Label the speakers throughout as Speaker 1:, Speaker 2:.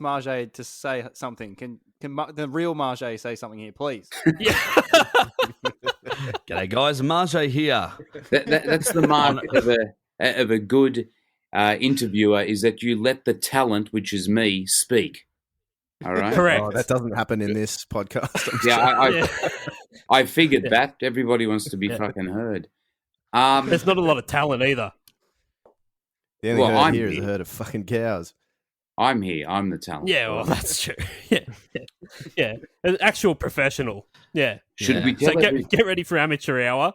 Speaker 1: Maje to say something. Can the real Maje say something here, please?
Speaker 2: Yeah.
Speaker 3: G'day, guys. Maje here.
Speaker 4: That's the mark of a good interviewer, is that you let the talent, which is me, speak. All right?
Speaker 2: Correct.
Speaker 5: Oh, that doesn't happen in this podcast.
Speaker 4: I figured that. Everybody wants to be fucking heard.
Speaker 2: There's not a lot of talent either.
Speaker 5: The only herd
Speaker 4: I'm
Speaker 5: here is
Speaker 4: here.
Speaker 5: a herd of fucking cows.
Speaker 4: I'm here. I'm the talent.
Speaker 2: Yeah, well, that's true. Yeah. An actual professional. Yeah.
Speaker 4: Should we
Speaker 2: So
Speaker 4: tell
Speaker 2: get ready for amateur hour.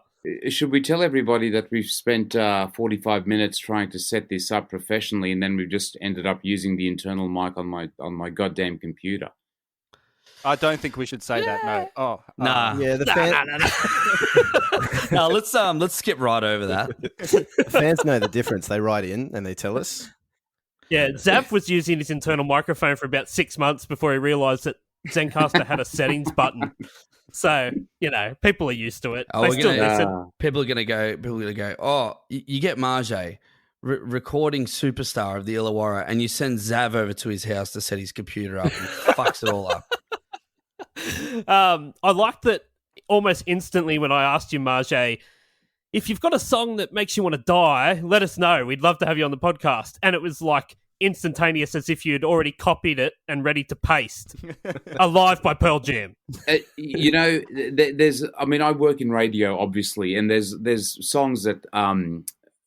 Speaker 4: Should we tell everybody that we've spent 45 minutes trying to set this up professionally, and then we've just ended up using the internal mic on my goddamn computer?
Speaker 1: I don't think we should say that. No. Oh,
Speaker 3: Nah.
Speaker 5: Yeah, the
Speaker 3: No, let's skip right over that.
Speaker 5: the fans know the difference. They write in and they tell us.
Speaker 2: Yeah, Zav was using his internal microphone for about 6 months before he realised that Zencaster had a settings button. So, people are used to it.
Speaker 3: Oh,
Speaker 2: They
Speaker 3: we're
Speaker 2: still
Speaker 3: gonna-
Speaker 2: listen.
Speaker 3: People are gonna go. Oh, you get Maje recording superstar of the Illawarra, and you send Zav over to his house to set his computer up and fucks it all up.
Speaker 2: I liked that almost instantly when I asked you, Maje, if you've got a song that makes you want to die, let us know. We'd love to have you on the podcast. And it was like instantaneous, as if you'd already copied it and ready to paste. Alive by Pearl Jam.
Speaker 4: There's. I mean, I work in radio, obviously, and there's songs that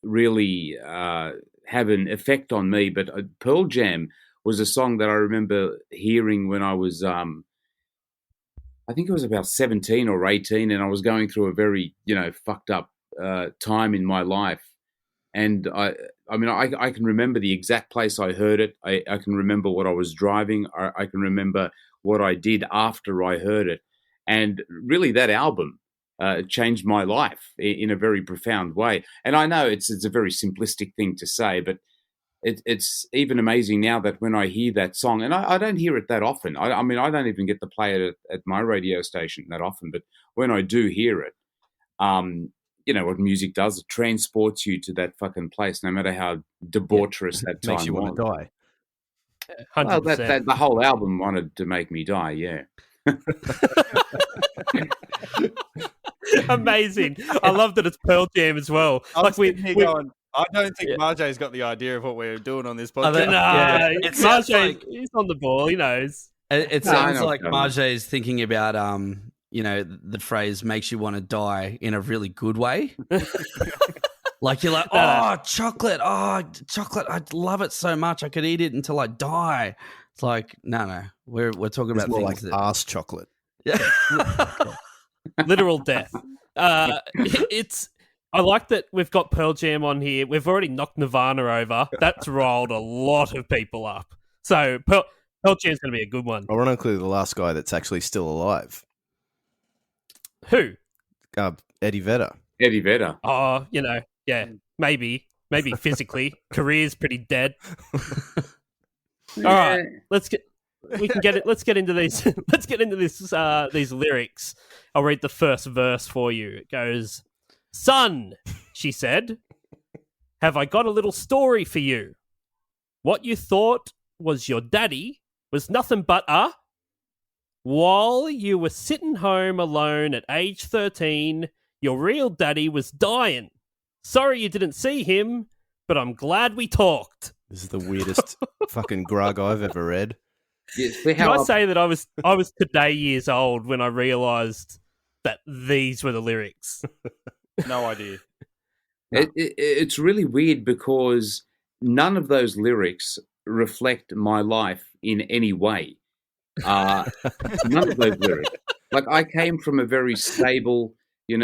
Speaker 4: really have an effect on me. But Pearl Jam was a song that I remember hearing when I was, I think it was about 17 or 18, and I was going through a very, fucked up time in my life. And I can remember the exact place I heard it. I can remember what I was driving. I can remember what I did after I heard it. And really that album changed my life in a very profound way. And I know it's a very simplistic thing to say, but it's even amazing now that when I hear that song, and I don't hear it that often. I don't even get to play it at my radio station that often, but when I do hear it, what music does, it transports you to that fucking place, no matter how debaucherous that time
Speaker 5: Makes you want to die.
Speaker 2: 100%.
Speaker 4: Well, the whole album wanted to make me die, yeah.
Speaker 2: Amazing. I love that it's Pearl Jam as well.
Speaker 1: I'm sitting here going, I don't think Maje's got the idea of what we're doing on this podcast.
Speaker 2: It sounds like he's on the ball. He knows.
Speaker 3: It sounds like Maje is thinking about the phrase makes you want to die in a really good way. Like you're like, chocolate, I love it so much I could eat it until I die. It's like, no, we're talking about
Speaker 5: more
Speaker 3: things
Speaker 5: like
Speaker 3: that
Speaker 5: arse chocolate.
Speaker 3: Yeah.
Speaker 2: Literal death. I like that we've got Pearl Jam on here. We've already knocked Nirvana over. That's rolled a lot of people up. So Pearl Jam's going to be a good one.
Speaker 5: I want to include the last guy that's actually still alive.
Speaker 2: Who?
Speaker 5: Eddie Vedder.
Speaker 4: Eddie Vedder.
Speaker 2: Oh, maybe physically. Career's pretty dead. All right, let's get into these. Let's get into these lyrics. I'll read the first verse for you. It goes, "Son," she said, "have I got a little story for you? What you thought was your daddy was nothing but while you were sitting home alone at age 13, your real daddy was dying. Sorry you didn't see him, but I'm glad we talked."
Speaker 5: This is the weirdest fucking grug I've ever read.
Speaker 2: Can I say that I was today years old when I realised that these were the lyrics?
Speaker 1: No idea.
Speaker 4: It's really weird because none of those lyrics reflect my life in any way. None of those lyrics. Like, I came from a very stable,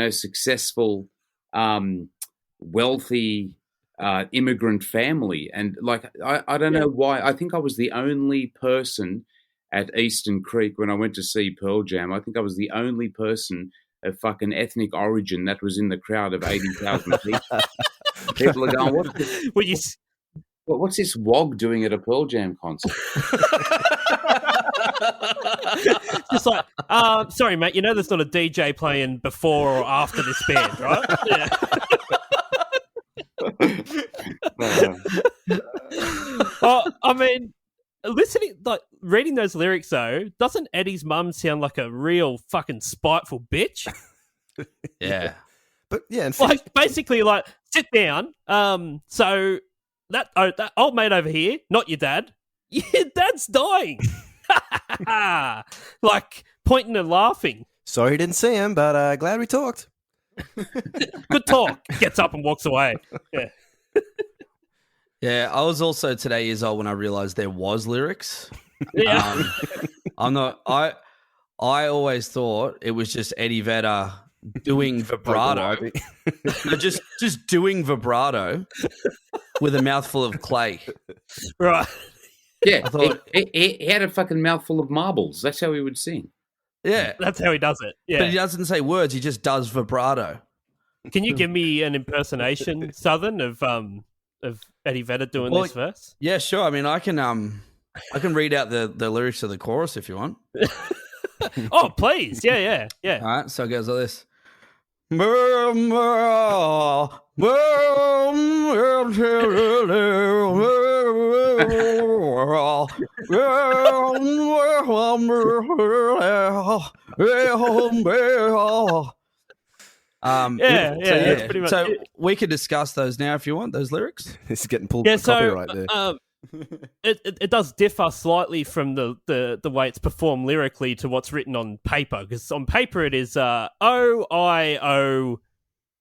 Speaker 4: successful, wealthy immigrant family, and I don't know why. I think I was the only person at Eastern Creek when I went to see Pearl Jam. I think I was the only person of fucking ethnic origin that was in the crowd of 80,000 people. People are going, what's this wog doing at a Pearl Jam concert?
Speaker 2: Just like, sorry, mate, there's not a DJ playing before or after this band, right? Yeah. Well, I mean, reading those lyrics though, doesn't Eddie's mum sound like a real fucking spiteful bitch?
Speaker 3: Yeah.
Speaker 5: But yeah, and
Speaker 2: Like basically, like sit down. So that old mate over here, not your dad. Your dad's dying. Like pointing and laughing.
Speaker 5: sorry you didn't see him, but glad we talked.
Speaker 2: Good talk. Gets up and walks away. Yeah.
Speaker 3: Yeah, I was also today years old when I realized there was lyrics.
Speaker 2: Yeah.
Speaker 3: I always thought it was just Eddie Vedder doing vibrato. No, just doing vibrato with a mouthful of clay.
Speaker 2: Right.
Speaker 4: Yeah,
Speaker 3: I thought-
Speaker 4: he had a fucking mouthful of marbles. That's how he would sing.
Speaker 3: Yeah.
Speaker 2: That's how he does it.
Speaker 3: But he
Speaker 2: Yeah.
Speaker 3: doesn't say words, he just does vibrato.
Speaker 2: Can you give me an impersonation, Southern, of Eddie Vedder doing this verse?
Speaker 3: Yeah, sure. I mean, I can read out the lyrics of the chorus if you want.
Speaker 2: Oh, please. Yeah.
Speaker 3: All right, so it goes like this.
Speaker 2: That's pretty much
Speaker 3: So
Speaker 2: it.
Speaker 3: we could discuss those now if you want, those lyrics.
Speaker 5: This is getting pulled
Speaker 2: Yeah,
Speaker 5: for
Speaker 2: so
Speaker 5: copyright there.
Speaker 2: it does differ slightly from the way it's performed lyrically to what's written on paper, because on paper it is O-I-O,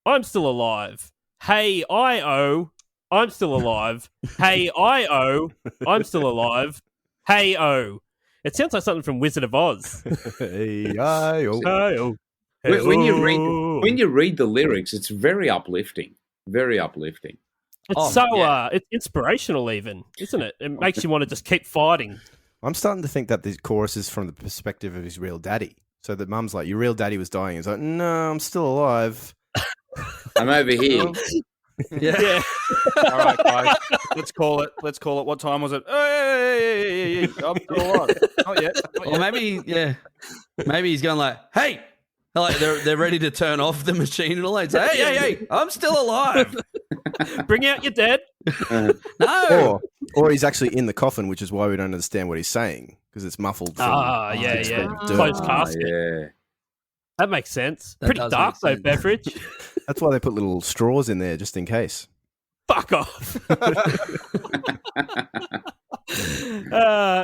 Speaker 2: I'm still alive. Hey, I-O, I'm still alive. Hey, I-O, I'm still alive. Hey, O. It sounds like something from Wizard of Oz.
Speaker 5: Hey-I-O.
Speaker 2: Hey-O.
Speaker 4: When
Speaker 2: Hey-O.
Speaker 4: you read the lyrics, it's very uplifting. Very uplifting.
Speaker 2: It's it's inspirational even, isn't it? It makes you want to just keep fighting.
Speaker 5: I'm starting to think that the chorus is from the perspective of his real daddy. So that mum's like, your real daddy was dying. He's like, no, I'm still alive.
Speaker 4: I'm over here.
Speaker 2: Yeah.
Speaker 1: All right, guys. Let's call it. What time was it? Hey, I'm still alive. Not yet.
Speaker 3: Or maybe he's going like, hey, like they're ready to turn off the machine and all that. Say, hey, I'm still alive.
Speaker 2: Bring out your dead.
Speaker 3: No.
Speaker 5: Or he's actually in the coffin, which is why we don't understand what he's saying, because it's muffled. From
Speaker 2: Yeah.
Speaker 5: dirt.
Speaker 2: Closed casket.
Speaker 4: Yeah.
Speaker 2: That makes sense.
Speaker 3: That
Speaker 2: Pretty
Speaker 3: does
Speaker 2: dark though,
Speaker 3: make sense.
Speaker 2: beverage.
Speaker 5: That's why they put little straws in there, just in case.
Speaker 2: Fuck off.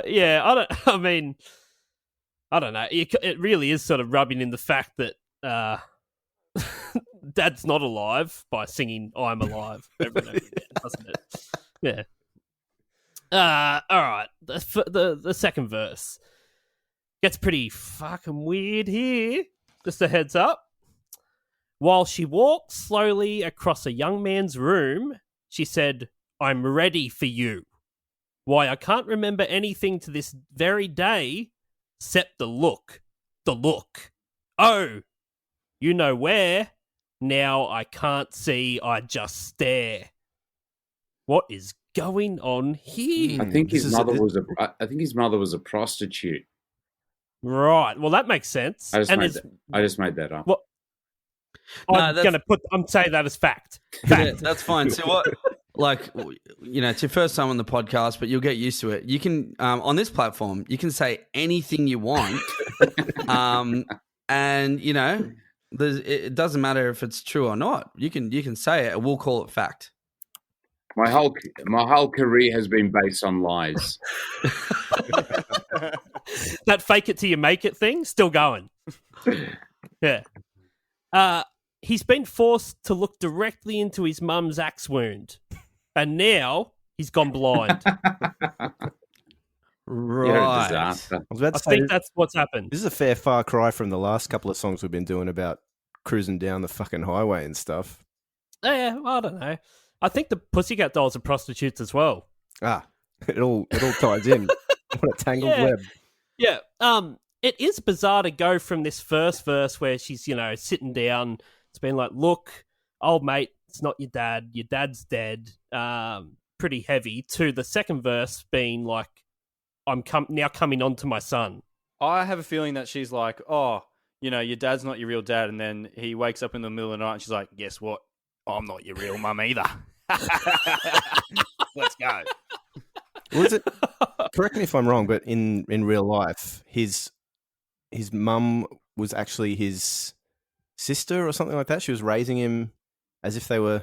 Speaker 2: Yeah, I don't know. It really is sort of rubbing in the fact that Dad's not alive by singing "I'm Alive" every now and then, doesn't it? Yeah. All right. The second verse gets pretty fucking weird here. Just a heads up. While she walked slowly across a young man's room, she said, "I'm ready for you. Why, I can't remember anything to this very day except the look. The look. Oh, you know where? Now I can't see, I just stare." What is going on here?
Speaker 4: I think his mother was a prostitute.
Speaker 2: Right. Well, that makes sense.
Speaker 4: I just made that up.
Speaker 2: What? I'm saying that as fact.
Speaker 3: Yeah, that's fine. So what? Like, it's your first time on the podcast, but you'll get used to it. You can on this platform, you can say anything you want, and it doesn't matter if it's true or not. You can say it, and we'll call it fact.
Speaker 4: My whole career has been based on lies.
Speaker 2: That fake it till you make it thing, still going. Yeah. He's been forced to look directly into his mum's axe wound, and now he's gone blind.
Speaker 3: Right.
Speaker 4: You're a disaster.
Speaker 5: I was about
Speaker 2: I
Speaker 5: to say,
Speaker 2: think that's what's happened.
Speaker 5: this is a fair far cry from the last couple of songs we've been doing about cruising down the fucking highway and stuff.
Speaker 2: Yeah, I don't know. I think the Pussycat Dolls are prostitutes as well.
Speaker 5: Ah, it all ties in. What a tangled
Speaker 2: Yeah.
Speaker 5: web.
Speaker 2: Yeah. It is bizarre to go from this first verse where she's, sitting down. It's been like, look, old mate, it's not your dad. Your dad's dead. Pretty heavy. To the second verse being like, I'm now coming on to my son.
Speaker 1: I have a feeling that she's like, oh, your dad's not your real dad. And then he wakes up in the middle of the night and she's like, guess what? I'm not your real mum either. Let's go.
Speaker 5: Was it? correct me if I'm wrong, but in real life, his mum was actually his sister or something like that. She was raising him as if they were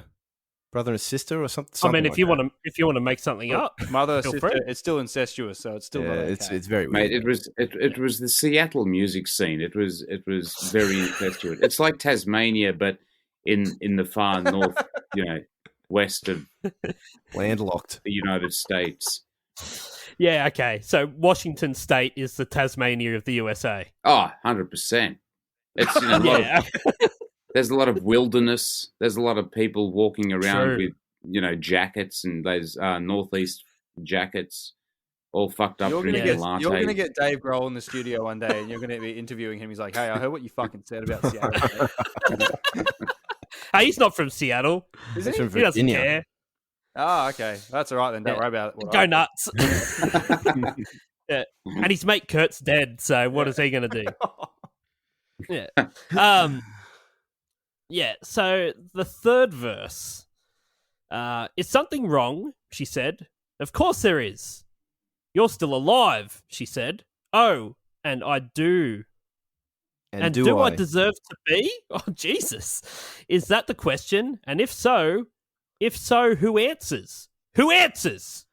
Speaker 5: brother and sister or something.
Speaker 2: I mean, if you want to make something up,
Speaker 1: Mother,
Speaker 2: feel
Speaker 1: sister,
Speaker 2: free.
Speaker 1: it's still incestuous, so it's still not okay.
Speaker 5: It's very weird.
Speaker 4: Mate, it was the Seattle music scene. It was very incestuous. It's like Tasmania, but in the far north, west of
Speaker 5: landlocked
Speaker 4: the United States.
Speaker 2: Yeah, okay. So Washington State is the Tasmania of the USA.
Speaker 4: Oh, 100%. It's there's a lot of wilderness. There's a lot of people walking around with jackets and those northeast jackets, all fucked up.
Speaker 1: You're
Speaker 4: You're
Speaker 1: going to get Dave Grohl in the studio one day, and you're going to be interviewing him. He's like, "Hey, I heard what you fucking said about Seattle."
Speaker 2: Hey, he's not from Seattle.
Speaker 5: He's from
Speaker 2: He doesn't
Speaker 5: Virginia.
Speaker 2: care.
Speaker 1: Oh, okay. That's all right then. Don't worry about it.
Speaker 2: Go nuts. Yeah. And his mate Kurt's dead, so what is he going to do? Yeah. Yeah, so the third verse. Is something wrong? She said. Of course there is. You're still alive, she said. Oh, and I do. And do I deserve to be? Oh, Jesus. Is that the question? And if so, who answers? Who answers?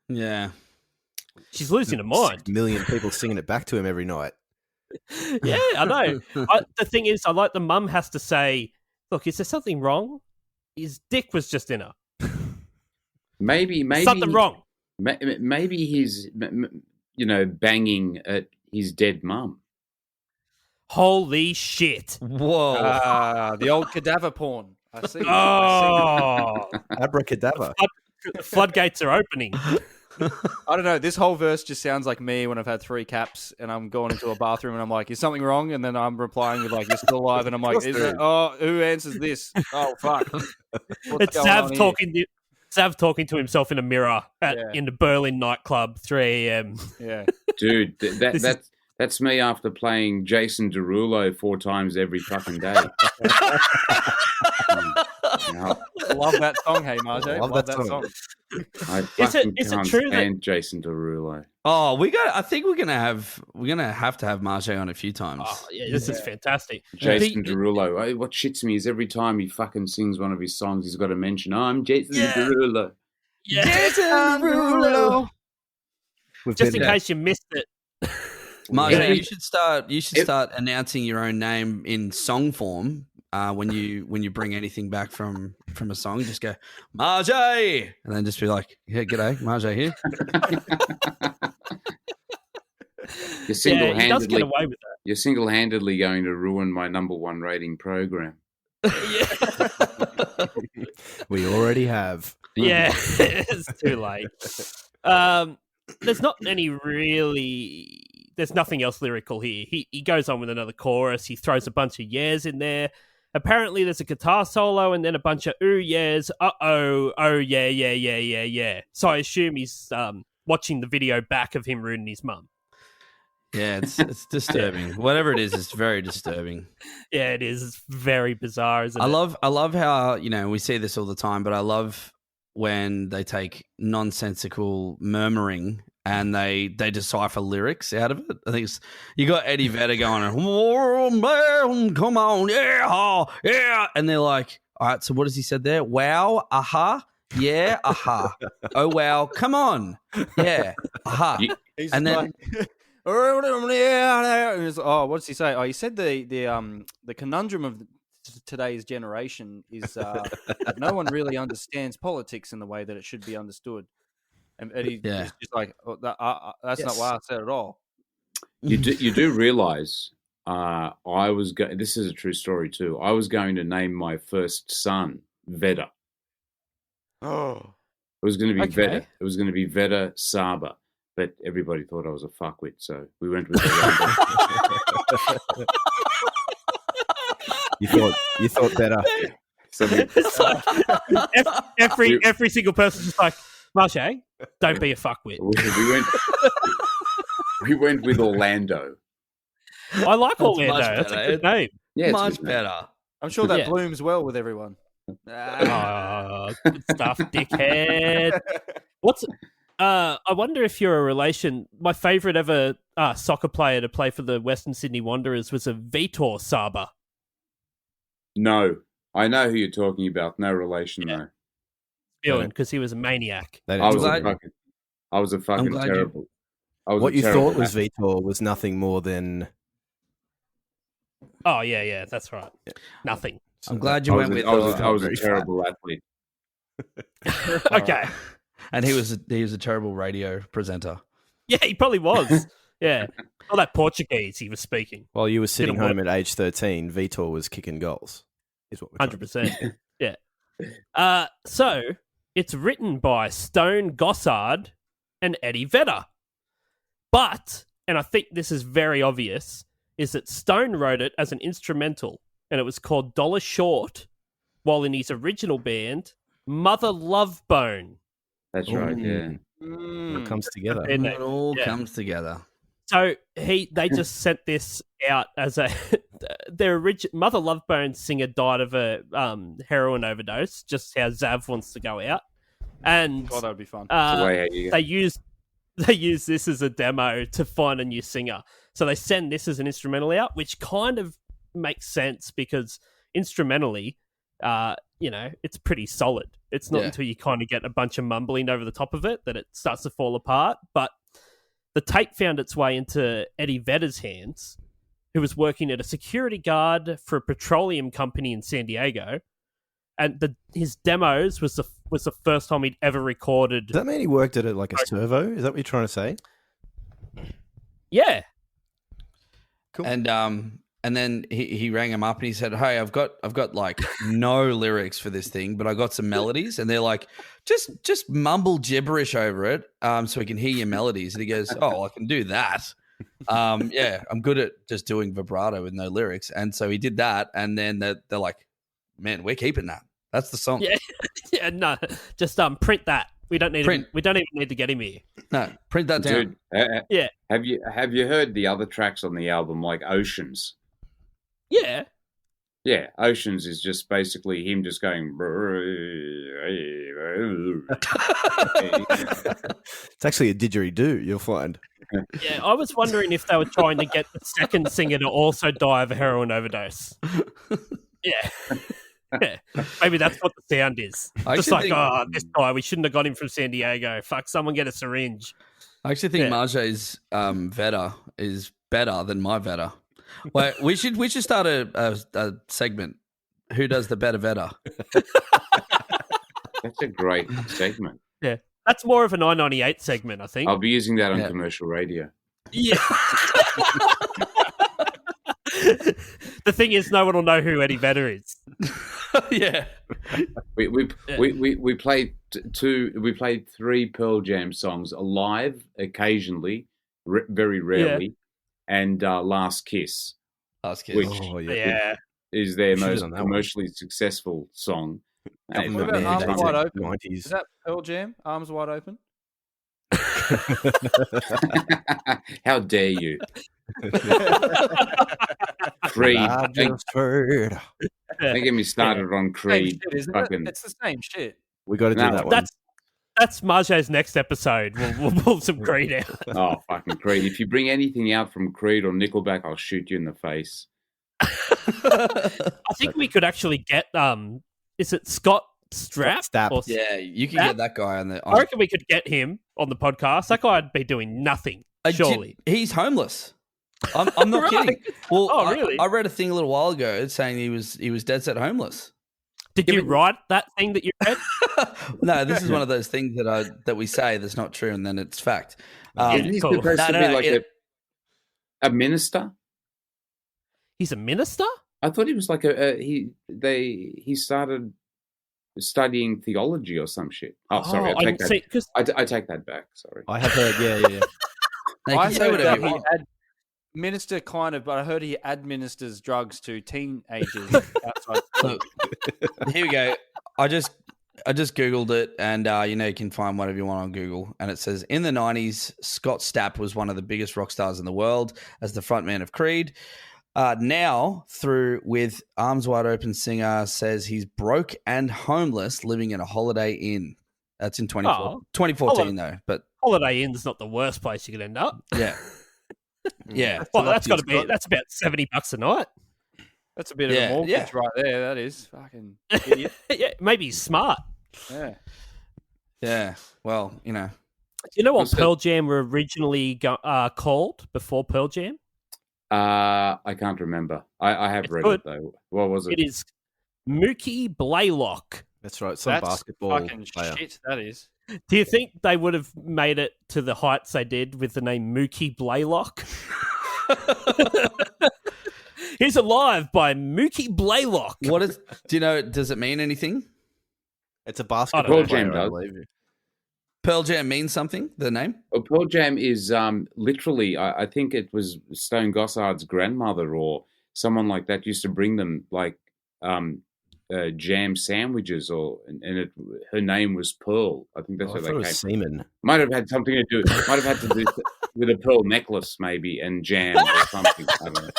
Speaker 3: Yeah.
Speaker 2: She's losing her mind.
Speaker 5: 6 million people singing it back to him every night.
Speaker 2: Yeah, I know. The thing is, I like the mum has to say, look, is there something wrong? His dick was just in her.
Speaker 4: Maybe
Speaker 2: something wrong.
Speaker 4: Maybe he's, banging at his dead mum.
Speaker 2: Holy shit.
Speaker 3: Whoa.
Speaker 1: The old cadaver porn. I see.
Speaker 2: Oh.
Speaker 5: Abracadabra.
Speaker 2: The floodgates are opening.
Speaker 1: I don't know. This whole verse just sounds like me when I've had 3 caps and I'm going into a bathroom and I'm like, is something wrong? And then I'm replying with like, you're still alive. And I'm like, who answers this? Oh, fuck.
Speaker 2: It's Sav talking to himself in a mirror in the Berlin nightclub, 3 a.m.
Speaker 1: Yeah.
Speaker 4: Dude, that's me after playing Jason Derulo 4 times every fucking day.
Speaker 1: Love that song, hey Maje. Love that song.
Speaker 4: I fucking
Speaker 2: is it
Speaker 4: can't
Speaker 2: true
Speaker 4: stand Jason Derulo.
Speaker 3: Oh, I think we're gonna have to have Maje on a few times.
Speaker 2: Oh, yeah, this is fantastic.
Speaker 4: Jason Derulo. What shits me is every time he fucking sings one of his songs, he's got to mention, I'm Jason Derulo.
Speaker 2: Yeah.
Speaker 3: Jason Derulo.
Speaker 2: Just in case you missed it.
Speaker 3: Maje, you should start announcing your own name in song form. When you bring anything back from a song, just go Maje, and then just be like, "Yeah, g'day, Maje here."
Speaker 4: You're single-handedly,
Speaker 2: he does get away with that.
Speaker 4: You're single-handedly going to ruin my number 1 rating program.
Speaker 5: We already have.
Speaker 2: Yeah, it's too late. There's nothing else lyrical here. He goes on with another chorus. He throws a bunch of yeahs in there. Apparently, there's a guitar solo and then a bunch of ooh yeahs. Oh yeah. So I assume he's watching the video back of him ruining his mum.
Speaker 3: Yeah, it's disturbing. Whatever it is, it's very disturbing.
Speaker 2: Yeah, it is. It's very bizarre, isn't it?
Speaker 3: I love how we see this all the time, but I love when they take nonsensical murmuring and they decipher lyrics out of it. I think you got Eddie Vedder going, oh, man, come on, yeah, and they're like, all right, so what has he said there? Wow, aha, yeah, aha, oh wow, come on, yeah, aha, and then.
Speaker 1: Oh, what does he say? Oh, he said the conundrum of today's generation is that no one really understands politics in the way that it should be understood. And Eddie is just like, that's not why I said it all.
Speaker 4: You do realize this is a true story too. I was going to name my first son Vedder.
Speaker 1: Oh.
Speaker 4: It was going to be Vedder. It was going to be Maje Saba. But everybody thought I was a fuckwit, so we went with
Speaker 5: You thought better.
Speaker 4: So
Speaker 2: it's like every single person's just like, Maje, don't be a fuckwit.
Speaker 4: We went with Orlando.
Speaker 2: I like Orlando. That's a good name.
Speaker 4: Yeah, it's
Speaker 3: much better.
Speaker 1: I'm sure that blooms well with everyone.
Speaker 2: Oh, good stuff, dickhead. I wonder if you're a relation. My favourite ever soccer player to play for the Western Sydney Wanderers was a Maje Saba.
Speaker 4: No, I know who you're talking about. No relation, though.
Speaker 2: Because he was a maniac.
Speaker 4: I was a fucking terrible.
Speaker 5: What you thought was Vitor was nothing more than.
Speaker 2: Oh yeah, that's right. Yeah. Nothing.
Speaker 3: I'm glad you went with.
Speaker 4: I was a terrible athlete.
Speaker 2: Okay.
Speaker 3: And he was a terrible radio presenter.
Speaker 2: Yeah, he probably was. Yeah. All that Portuguese he was speaking.
Speaker 5: While you were sitting home at age 13, Vitor was kicking goals. Is what we're
Speaker 2: 100%. Yeah. So it's written by Stone Gossard and Eddie Vedder. But, and I think this is very obvious, is that Stone wrote it as an instrumental, and it was called $1 Short, while in his original band, Mother Love Bone.
Speaker 4: That's right, yeah.
Speaker 5: It comes together.
Speaker 3: And it all comes together.
Speaker 2: So they just sent this out as their original Mother Love Bone singer died of a heroin overdose, just how Zav wants to go out. And
Speaker 1: that would be fun.
Speaker 2: They use this as a demo to find a new singer. So they send this as an instrumental out, which kind of makes sense because instrumentally, it's pretty solid. It's not until you kind of get a bunch of mumbling over the top of it that it starts to fall apart. But the tape found its way into Eddie Vedder's hands, who was working at a security guard for a petroleum company in San Diego. And his demos was the first time he'd ever recorded.
Speaker 5: Does that mean he worked at it like a servo? Is that what you're trying to say?
Speaker 2: Yeah.
Speaker 3: Cool. And then he rang him up and he said, "Hey, I've got like no lyrics for this thing, but I got some melodies." And they're like, "Just mumble gibberish over it, so we can hear your melodies." And he goes, "Oh, I can do that. Yeah, I'm good at just doing vibrato with no lyrics." And so he did that, and then they're like, "Man, we're keeping that. That's the song."
Speaker 2: Yeah, yeah, no, just print that. We don't need him. We don't even need to get him here.
Speaker 3: No, print that down.
Speaker 4: Dude,
Speaker 2: yeah.
Speaker 4: Have you heard the other tracks on the album, like Oceans?
Speaker 2: Yeah.
Speaker 4: Yeah, Oceans is just basically him just going.
Speaker 5: It's actually a didgeridoo, you'll find.
Speaker 2: Yeah, I was wondering if they were trying to get the second singer to also die of a heroin overdose. Yeah. Yeah. Maybe that's what the sound is. Just like, this guy, we shouldn't have got him from San Diego. Fuck, someone get a syringe.
Speaker 3: I actually think Maje's Vedder is better than my Vedder. Wait, we should start a segment. Who does the better Vedder?
Speaker 4: That's a great segment.
Speaker 2: Yeah, that's more of a 998 segment, I think.
Speaker 4: I'll be using that on commercial radio.
Speaker 2: Yeah. The thing is, no one will know who Eddie Vedder is.
Speaker 3: Yeah.
Speaker 4: We played three Pearl Jam songs live occasionally, very rarely, and Last Kiss. Which is their most commercially successful song.
Speaker 1: What about Arms Wide Open? Is that Pearl Jam? Arms Wide Open?
Speaker 4: How dare you? Creed. Don't get me started on Creed.
Speaker 1: Shit, isn't it? It's the same shit.
Speaker 5: We got to do that one.
Speaker 2: That's Maje's next episode. We'll pull some Creed out.
Speaker 4: Oh, fucking Creed. If you bring anything out from Creed or Nickelback, I'll shoot you in the face.
Speaker 2: I think we could actually get, is it Scott Stapp?
Speaker 3: Yeah, you can get that guy on the...
Speaker 2: I reckon we could get him on the podcast. That guy would be doing nothing, surely.
Speaker 3: He's homeless. I'm not kidding. Well,
Speaker 2: really?
Speaker 3: I read a thing a little while ago saying he was dead set homeless.
Speaker 2: Did you write that thing that you read?
Speaker 3: No, this is one of those things that we say that's not true and then it's fact.
Speaker 4: Isn't he supposed to be like a minister?
Speaker 2: He's a minister?
Speaker 4: I thought he was like he started studying theology or some shit. Oh, sorry, I take that back. Sorry.
Speaker 5: I have heard, yeah.
Speaker 1: I heard that he minister kind of, but I heard he administers drugs to teenagers outside.
Speaker 3: Look, here we go. I just Googled it, and you can find whatever you want on Google. And it says, in the 90s, Scott Stapp was one of the biggest rock stars in the world as the frontman of Creed. Now, through with Arms Wide Open singer, says he's broke and homeless, living in a Holiday Inn. That's in 2014 though. But
Speaker 2: Holiday Inn's not the worst place you could end up.
Speaker 3: yeah, yeah.
Speaker 2: Well, that's got to be. That's about $70 a night.
Speaker 1: That's a bit of a mortgage right there. That is fucking idiot.
Speaker 2: Yeah, maybe he's smart.
Speaker 1: Yeah.
Speaker 3: Yeah. Well, you know.
Speaker 2: Do you know what Pearl Jam were originally called before Pearl Jam?
Speaker 4: I can't remember. I have read it though. What was it?
Speaker 2: It is Mookie Blaylock.
Speaker 5: That's right. Some basketball
Speaker 1: fucking
Speaker 5: player.
Speaker 1: shit. That is.
Speaker 2: Do you think they would have made it to the heights they did with the name Mookie Blaylock? He's Alive by Mookie Blaylock.
Speaker 3: What is? Do you know? Does it mean anything?
Speaker 5: It's a basketball
Speaker 4: Pearl
Speaker 5: player,
Speaker 4: Jam
Speaker 5: I
Speaker 4: does.
Speaker 5: believe.
Speaker 3: Pearl Jam means something. The name.
Speaker 4: Well, Pearl Jam is literally. I think it was Stone Gossard's grandmother or someone like that used to bring them like jam sandwiches, her name was Pearl. I think that's
Speaker 5: I
Speaker 4: where
Speaker 5: thought
Speaker 4: they
Speaker 5: it was
Speaker 4: came.
Speaker 5: semen.
Speaker 4: Might have had something to do. Might have had to do with a pearl necklace, maybe, and jam or something. I don't know.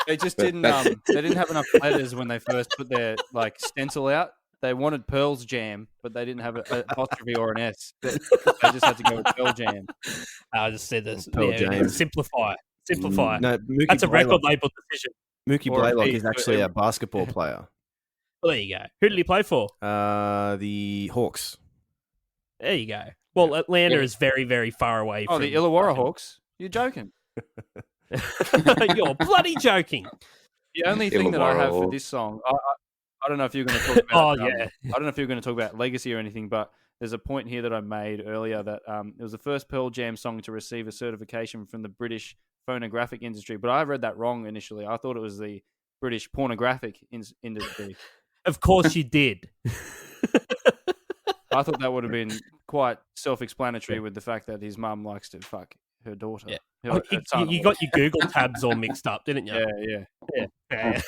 Speaker 1: They just
Speaker 4: But
Speaker 1: didn't. They didn't have enough letters when they first put their like stencil out. They wanted Pearl's Jam, but they didn't have an apostrophe or an S. They just had to go with Pearl Jam.
Speaker 2: I just said this.
Speaker 5: Pearl Jam.
Speaker 2: Simplify.
Speaker 5: No, Mookie
Speaker 2: That's a
Speaker 5: Blaylock.
Speaker 2: record label decision.
Speaker 5: Mookie
Speaker 1: Or a
Speaker 5: Blaylock
Speaker 1: beat,
Speaker 5: is actually a basketball player.
Speaker 2: Well, there you go. Who did he play for?
Speaker 5: The Hawks.
Speaker 2: There you go. Well, Atlanta is very, very far away from...
Speaker 1: The Illawarra Hawks? You're joking.
Speaker 2: You're bloody joking.
Speaker 1: The only thing that I have for this song, I don't know if you're going to talk about. I don't know if you're going to talk about legacy or anything, but there's a point here that I made earlier that it was the first Pearl Jam song to receive a certification from the British phonographic industry. But I read that wrong initially. I thought it was the British pornographic industry.
Speaker 2: Of course you did.
Speaker 1: I thought that would have been quite self-explanatory with the fact that his mum likes to fuck her daughter.
Speaker 2: Yeah.
Speaker 1: Her son.
Speaker 2: You got your Google tabs all mixed up, didn't you?
Speaker 1: Yeah.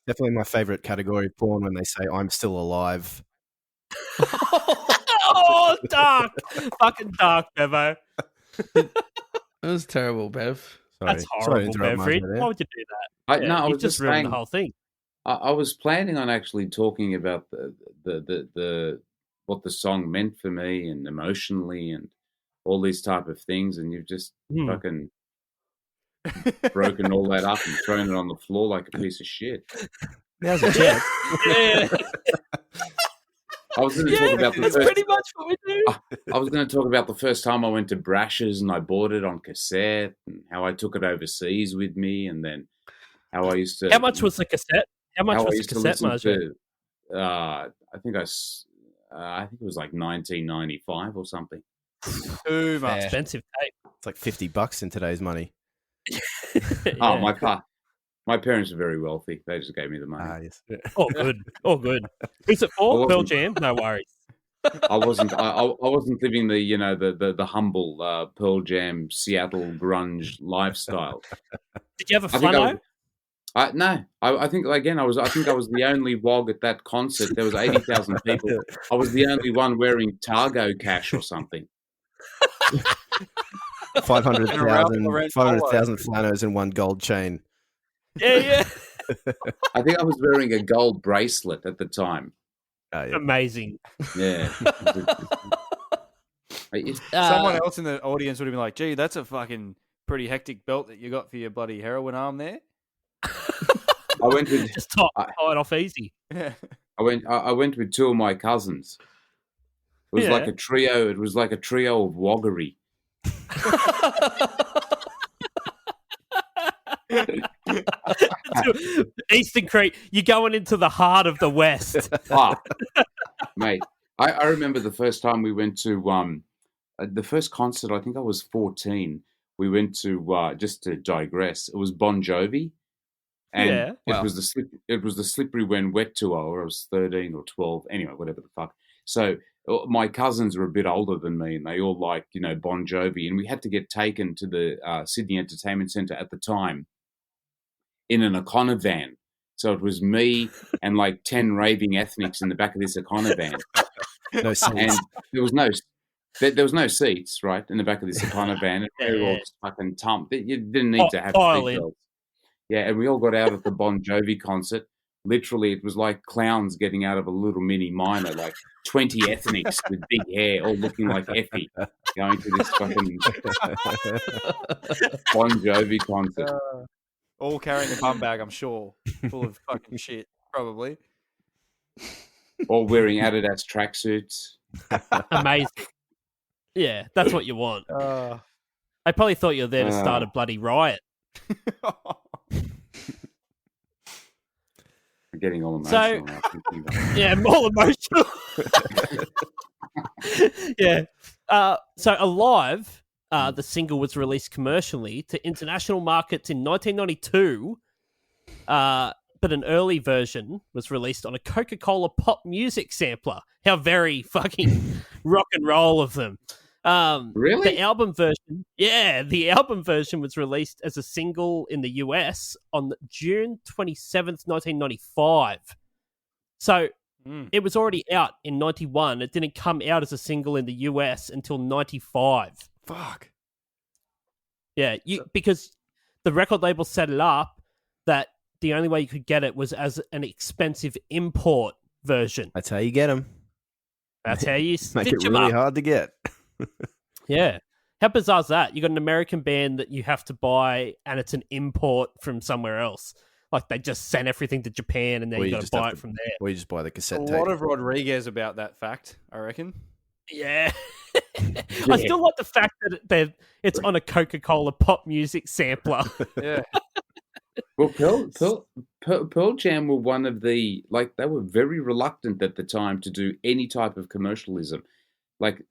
Speaker 5: Definitely my favorite category of porn when they say I'm still alive.
Speaker 2: Oh, dark. Fucking dark, Bevo.
Speaker 3: That was terrible, Bev.
Speaker 2: That's horrible, Beveridge. Why would you do that?
Speaker 4: I was
Speaker 2: just ruined the whole thing.
Speaker 4: I was planning on actually talking about the what the song meant for me and emotionally and all these type of things, and you've just fucking broken all that up and thrown it on the floor like a piece of shit.
Speaker 5: Now's a chance.
Speaker 4: I was going to talk about
Speaker 2: that's pretty much what we do.
Speaker 4: I was going to talk about the first time I went to Brash's and I bought it on cassette and how I took it overseas with me, and then how I used to.
Speaker 2: How much was the cassette? How much was the cassette, Maje?
Speaker 4: I think it was like 1995 or something.
Speaker 1: Too much.
Speaker 2: Expensive tape.
Speaker 5: It's like $50 in today's money.
Speaker 4: Oh, my parents are very wealthy. They just gave me the money.
Speaker 5: Yes.
Speaker 2: Oh, good. Oh, good. Who's it for? Pearl Jam? No worries.
Speaker 4: I wasn't living the humble Pearl Jam Seattle grunge lifestyle.
Speaker 2: Did you have a flannel?
Speaker 4: No, I think again I think I was the only wog at that concert. There was 80,000 people. I was the only one wearing Targo cash or something.
Speaker 5: 500,000 flannels and one gold chain.
Speaker 2: Yeah.
Speaker 4: I think I was wearing a gold bracelet at the time.
Speaker 2: Amazing.
Speaker 4: Yeah.
Speaker 1: Someone else in the audience would have been like, "Gee, that's a fucking pretty hectic belt that you got for your bloody heroin arm there."
Speaker 4: I went with
Speaker 2: just tie it off easy.
Speaker 1: Yeah.
Speaker 4: I went with two of my cousins. It was like a trio. It was like a trio of woggery.
Speaker 2: Eastern Crete, you're going into the heart of the West.
Speaker 4: Mate, I remember the first time we went to the first concert. I think I was 14. We went to just to digress. It was Bon Jovi, and it was the Slippery When Wet tour. I was 13 or 12. Anyway, whatever the fuck. So my cousins were a bit older than me, and they all liked Bon Jovi, and we had to get taken to the Sydney Entertainment Centre at the time in an Econo van. So it was me and like 10 raving ethnics in the back of this Econo van.
Speaker 5: No seats.
Speaker 4: And there was no seats, right, in the back of this Econo van. And we were all just fucking tumped. You didn't need to have seatbelts. Yeah, and we all got out at the Bon Jovi concert. literally, it was like clowns getting out of a little mini minor, like 20 ethnics with big hair, all looking like Effie, going to this fucking Bon Jovi concert.
Speaker 1: All carrying a bum bag, I'm sure, full of fucking shit, probably.
Speaker 4: All wearing Adidas tracksuits.
Speaker 2: Amazing. Yeah, that's what you want. I probably thought you were there to start a bloody riot.
Speaker 4: I'm getting all emotional now.
Speaker 2: Yeah, more emotional. Yeah. So Alive, the single was released commercially to international markets in 1992, but an early version was released on a Coca-Cola pop music sampler. How very fucking rock and roll of them.
Speaker 4: Really?
Speaker 2: The album version was released as a single in the US on June 27th, 1995. So it was already out in 91. It didn't come out as a single in the US until 95.
Speaker 5: Fuck.
Speaker 2: Yeah, because the record label set it up that the only way you could get it was as an expensive import version.
Speaker 5: That's how you get them.
Speaker 2: That's how you
Speaker 5: Make
Speaker 2: stitch
Speaker 5: it
Speaker 2: them
Speaker 5: really
Speaker 2: up.
Speaker 5: hard to get.
Speaker 2: Yeah. How bizarre is that? You got an American band that you have to buy and it's an import from somewhere else. Like they just sent everything to Japan and then you got to buy it from there.
Speaker 5: Or you just buy the cassette
Speaker 1: A
Speaker 5: tape.
Speaker 1: lot of Rodriguez about that fact, I reckon.
Speaker 2: Yeah. I still like the fact that it's on a Coca-Cola pop music sampler.
Speaker 1: Yeah.
Speaker 4: Well, Pearl Jam were one of the, like, they were very reluctant at the time to do any type of commercialism. Like,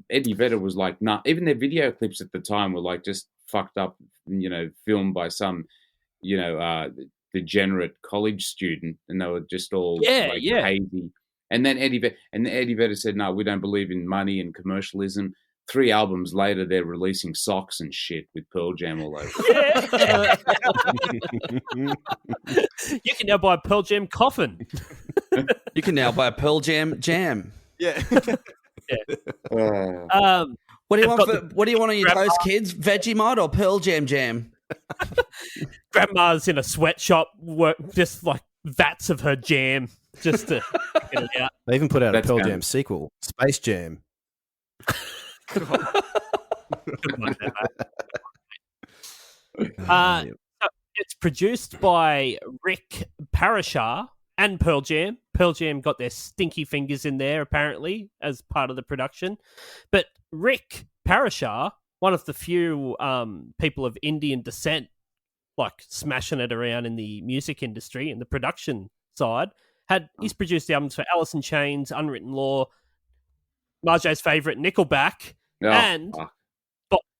Speaker 4: Eddie Vedder was like, nah, even their video clips at the time were like just fucked up, filmed by some, degenerate college student, and they were just all hazy. And then Eddie Vedder said, no, we don't believe in money and commercialism. 3 albums later, they're releasing socks and shit with Pearl Jam all over.
Speaker 2: Yeah. You can now buy a Pearl Jam coffin.
Speaker 3: You can now buy a Pearl Jam jam.
Speaker 1: Yeah.
Speaker 3: What do you want? What do you want on your toast, kids? Vegemite or Pearl Jam jam?
Speaker 2: Grandma's in a sweatshop, just like vats of her jam, just to get it out.
Speaker 5: They even put out a Pearl Jam sequel, Space Jam.
Speaker 2: It's produced by Rick Parashar and Pearl Jam. Pearl Jam got their stinky fingers in there, apparently, as part of the production. But Rick Parashar, one of the few people of Indian descent, like smashing it around in the music industry and the production side, he's produced albums for Alice in Chains, Unwritten Law, Maje's favourite, Nickelback, and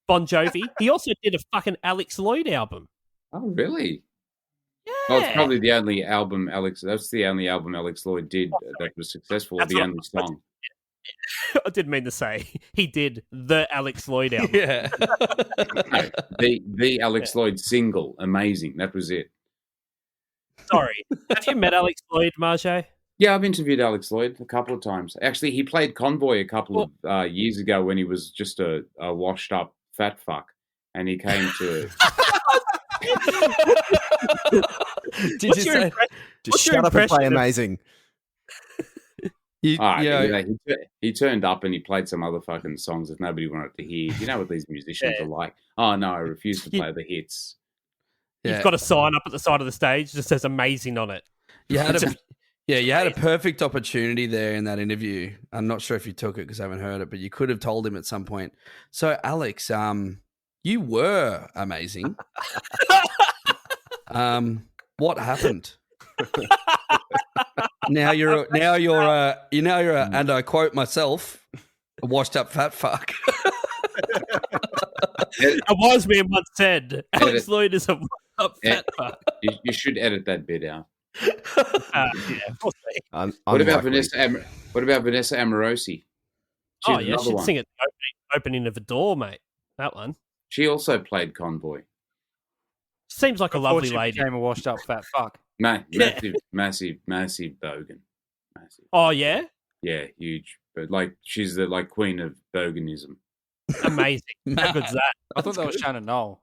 Speaker 2: Bon Jovi. He also did a fucking Alex Lloyd album.
Speaker 4: Oh, really?
Speaker 2: Yeah.
Speaker 4: Well, it's probably the only album that's the only album Alex Lloyd did that was successful, the only song.
Speaker 2: I didn't mean to say he did the Alex Lloyd album.
Speaker 3: Yeah.
Speaker 4: No, the Alex Lloyd single, amazing. That was it.
Speaker 2: Sorry. Have you met Alex Lloyd, Maje?
Speaker 4: Yeah, I've interviewed Alex Lloyd a couple of times. Actually, he played Convoy a couple of years ago when he was just a washed-up fat fuck, and he came to...
Speaker 5: Did you say? Just shut up and play amazing.
Speaker 4: He turned up and he played some other fucking songs that nobody wanted to hear. You know what these musicians are like? Oh, no, I refuse to play the hits.
Speaker 2: You've got a sign up at the side of the stage that says amazing on it.
Speaker 3: You had a perfect opportunity there in that interview. I'm not sure if you took it because I haven't heard it, but you could have told him at some point. So, Alex, you were amazing. What happened? Now you're and I quote myself, a washed up fat fuck.
Speaker 2: A wise man once said, Alex Lloyd is a washed up fat fuck.
Speaker 4: You should edit that bit out.
Speaker 2: We'll see.
Speaker 4: What about Vanessa Amorosi?
Speaker 2: She'd sing at the opening of a door, mate. That one.
Speaker 4: She also played Convoy.
Speaker 2: Seems like a lovely lady.
Speaker 1: Became a washed up fat fuck.
Speaker 4: Massive bogan. Massive.
Speaker 2: Oh yeah.
Speaker 4: Yeah, huge. But like, she's the queen of boganism.
Speaker 2: Amazing. How good's that?
Speaker 1: I thought that was Shannon Knoll.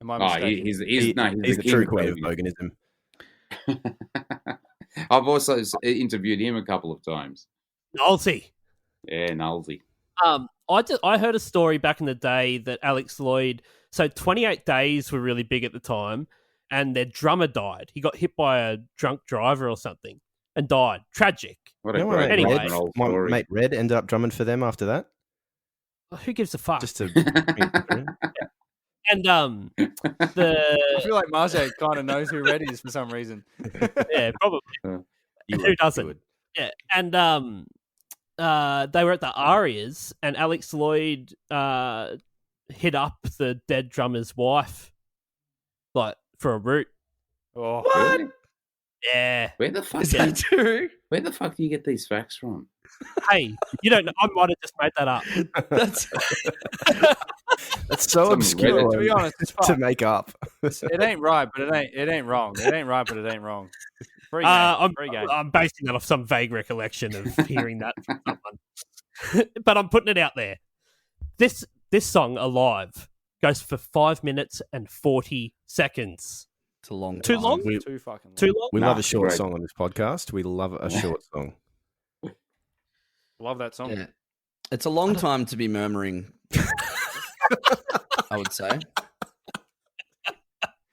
Speaker 1: Am I mistaken?
Speaker 5: He's the true queen of boganism.
Speaker 4: I've also interviewed him a couple of times.
Speaker 2: Nolsey.
Speaker 4: Yeah, Nolsey.
Speaker 2: I heard a story back in the day that Alex Lloyd. So 28 Days were really big at the time, and their drummer died. He got hit by a drunk driver or something and died. Tragic.
Speaker 4: What a great
Speaker 2: anyway,
Speaker 4: rock and roll
Speaker 5: my
Speaker 4: story.
Speaker 5: mate Red ended up drumming for them after that.
Speaker 2: Who gives a fuck?
Speaker 5: Just to.
Speaker 2: And
Speaker 1: I feel like Maje kind of knows who Red is for some reason.
Speaker 2: Yeah, probably. Who doesn't? Yeah, and they were at the Arias, and Alex Lloyd hit up the dead drummer's wife, like for a root.
Speaker 1: Oh,
Speaker 4: What?
Speaker 2: Yeah.
Speaker 4: Where the fuck
Speaker 3: Is that true?
Speaker 4: Where the fuck do you get these facts from?
Speaker 2: Hey, you don't know. I might have just made that up.
Speaker 5: That's so obscure.
Speaker 1: To be honest, it's
Speaker 5: to make up.
Speaker 1: It ain't right, but it ain't wrong. It ain't right, but it ain't wrong. Free game. Free game.
Speaker 2: I'm basing that off some vague recollection of hearing that from someone. But I'm putting it out there. This song, Alive, goes for 5 minutes and 40 seconds.
Speaker 3: It's a long
Speaker 2: Too
Speaker 3: time.
Speaker 2: long?
Speaker 1: Too fucking long.
Speaker 2: Too long?
Speaker 5: We love a short
Speaker 4: great.
Speaker 5: song on this podcast. We love a short song.
Speaker 1: Love that song.
Speaker 3: Yeah. It's a long time to be murmuring, I would say.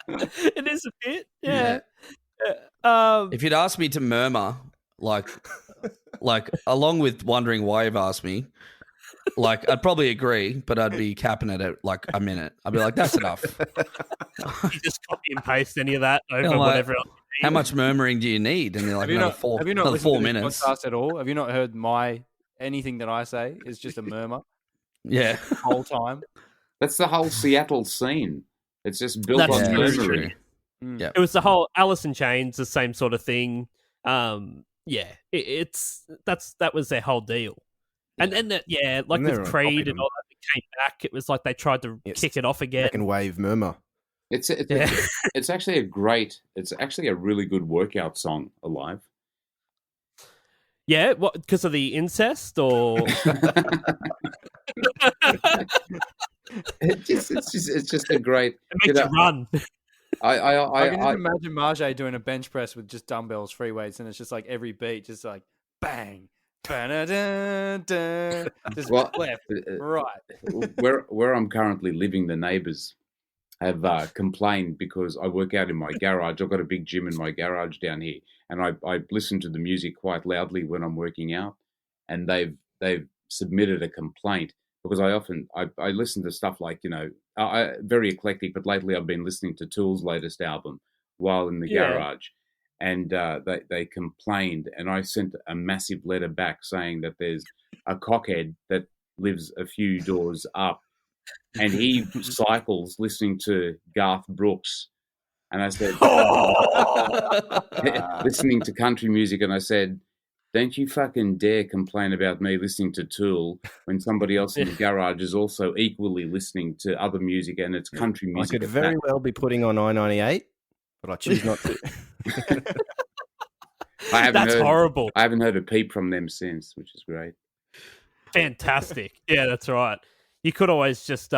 Speaker 2: It is a bit, yeah.
Speaker 3: If you'd asked me to murmur, like along with wondering why you've asked me, like I'd probably agree, but I'd be capping it at like a minute. I'd be like, that's enough.
Speaker 2: You just copy and paste any of that over
Speaker 3: like,
Speaker 2: whatever else.
Speaker 3: How much murmuring do you need? And they're like,
Speaker 1: Have you
Speaker 3: another
Speaker 1: not,
Speaker 3: four,
Speaker 1: have you not
Speaker 3: another
Speaker 1: listened
Speaker 3: 4
Speaker 1: to this
Speaker 3: minutes.
Speaker 1: podcast at all? Have you not heard anything that I say is just a murmur
Speaker 3: Yeah.
Speaker 1: the whole time?
Speaker 4: That's the whole Seattle scene. It's just built
Speaker 2: That's
Speaker 4: on
Speaker 2: true.
Speaker 4: murmuring.
Speaker 3: Yeah.
Speaker 2: It was the whole Alice in Chains, the same sort of thing. Yeah, that was their whole deal. And then like
Speaker 5: And they were
Speaker 2: with Creed
Speaker 5: copying
Speaker 2: and all that, they came back. It was like they tried to kick it off again.
Speaker 5: Second wave murmur.
Speaker 4: It's actually a really good workout song, Alive.
Speaker 2: Yeah, what, because of the incest or
Speaker 4: it's just a great.
Speaker 2: it makes you run.
Speaker 1: I can just imagine Maje doing a bench press with just dumbbells, free weights, and it's just like every beat, just like bang, ba-da-dun-dun, just left, right.
Speaker 4: Where I'm currently living, the neighbours have complained because I work out in my garage. I've got a big gym in my garage down here, and I listen to the music quite loudly when I'm working out, and they've submitted a complaint because I listen to stuff like, very eclectic, but lately I've been listening to Tool's latest album while in the garage, and they complained, and I sent a massive letter back saying that there's a cockhead that lives a few doors up, and he cycles listening to Garth Brooks, and I said, listening to country music, and I said, don't you fucking dare complain about me listening to Tool when somebody else in the garage is also equally listening to other music, and it's country music.
Speaker 5: I could very well be putting on I-98, but I choose not to.
Speaker 2: That's horrible.
Speaker 4: I haven't heard a peep from them since, which is great.
Speaker 2: Fantastic. Yeah, that's right. You could always just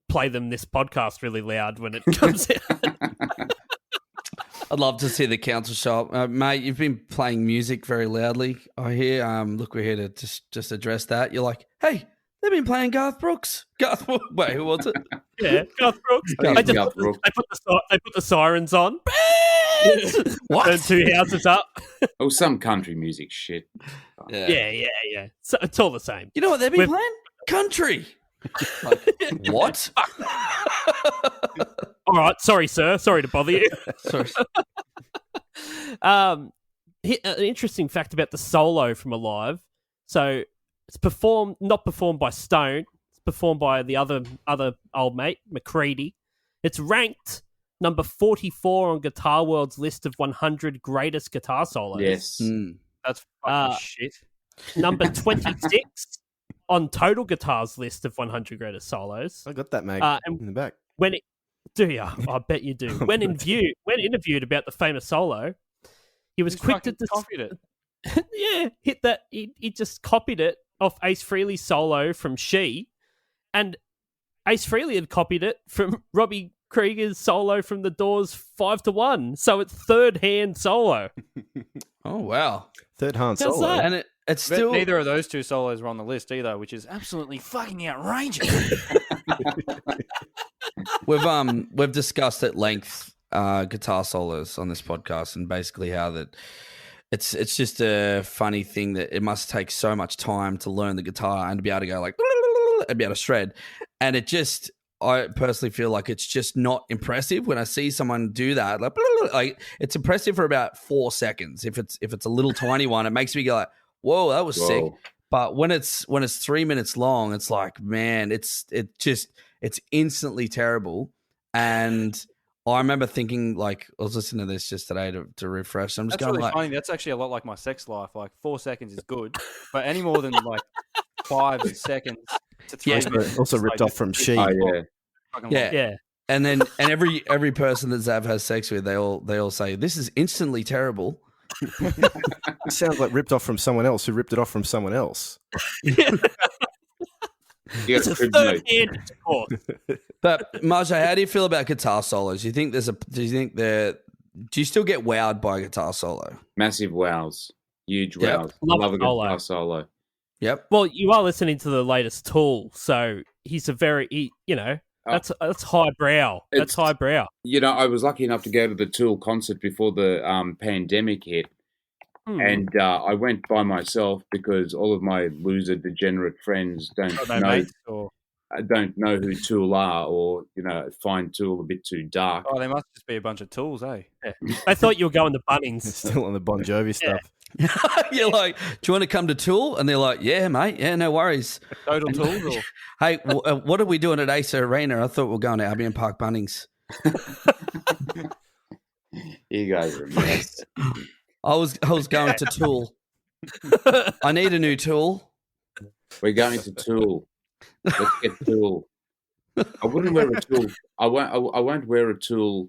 Speaker 2: play them this podcast really loud when it comes out.
Speaker 3: I'd love to see the council show up. Mate, you've been playing music very loudly, I hear. Look, we're here to just address that. You're like, hey, they've been playing Garth Brooks. Wait, who was it?
Speaker 2: Yeah, Garth Brooks.
Speaker 4: Garth Brooks.
Speaker 2: They put the sirens on.
Speaker 3: What?
Speaker 2: Turn 2 houses up.
Speaker 4: Oh, some country music shit.
Speaker 2: Yeah. So it's all the same.
Speaker 3: You know what they've been playing? Country. Like, what?
Speaker 2: All right, sorry, sir. Sorry to bother you.
Speaker 3: Sorry.
Speaker 2: An interesting fact about the solo from Alive. So it's not performed by Stone. It's performed by the other old mate, McCready. It's ranked number 44 on Guitar World's list of 100 greatest guitar solos.
Speaker 4: Yes.
Speaker 1: That's fucking shit.
Speaker 2: Number 26 on Total Guitar's list of 100 greatest solos.
Speaker 5: I got that, mate, in the back.
Speaker 2: Do you? I bet you do. When interviewed about the famous solo, he was quick to
Speaker 1: copied it.
Speaker 2: Yeah, hit that. He just copied it off Ace Frehley's solo from She, and Ace Frehley had copied it from Robbie Krieger's solo from the Doors 5-1. So it's third hand solo.
Speaker 3: Oh, wow.
Speaker 5: Third hand
Speaker 2: How's
Speaker 5: solo.
Speaker 2: that?
Speaker 3: And it's still...
Speaker 1: Neither of those two solos were on the list either, which is absolutely fucking outrageous.
Speaker 3: We've discussed at length guitar solos on this podcast, and basically how that it's just a funny thing that it must take so much time to learn the guitar and to be able to go like and be able to shred. And I personally feel like it's just not impressive when I see someone do that. Like it's impressive for about 4 seconds. If it's a little tiny one, it makes me go like, "Whoa, that was sick." But when it's 3 minutes long, it's like, man, it's instantly terrible. And I remember thinking, like, I was listening to this just today to refresh. I'm just
Speaker 1: That's
Speaker 3: going
Speaker 1: really
Speaker 3: like,
Speaker 1: funny. That's actually a lot like my sex life. Like 4 seconds is good, but any more than like 5 seconds to 3 minutes.
Speaker 5: Also ripped off from She.
Speaker 3: Yeah. And every person that Zav has sex with, they all say, "This is instantly terrible."
Speaker 5: It sounds like ripped off from someone else who ripped it off from someone else.
Speaker 2: It's a third hand, of course.
Speaker 3: But Maje, how do you feel about guitar solos? Do you still get wowed by a guitar solo?
Speaker 4: Massive wows. Huge
Speaker 3: Yep.
Speaker 4: wows. Love a guitar solo.
Speaker 3: Yep.
Speaker 2: Well, you are listening to the latest Tool, so he's that's highbrow. That's highbrow.
Speaker 4: You know, I was lucky enough to go to the Tool concert before the pandemic hit. And I went by myself because all of my loser, degenerate friends don't know who Tool are, or find Tool a bit too dark.
Speaker 1: Oh, they must just be a bunch of tools, eh?
Speaker 2: Yeah. I thought you were going to Bunnings.
Speaker 5: Still on the Bon Jovi stuff.
Speaker 3: You're like, "Do you want to come to Tool?" And they're like, "Yeah, mate. Yeah, no worries."
Speaker 1: Total tools. Or...
Speaker 3: Hey, what are we doing at Acer Arena? I thought we were going to Albion Park Bunnings.
Speaker 4: You guys are a mess.
Speaker 3: I was going to Tool. I need a new tool.
Speaker 4: We're going to Tool. Let's get Tool. I wouldn't wear a Tool. I won't wear a Tool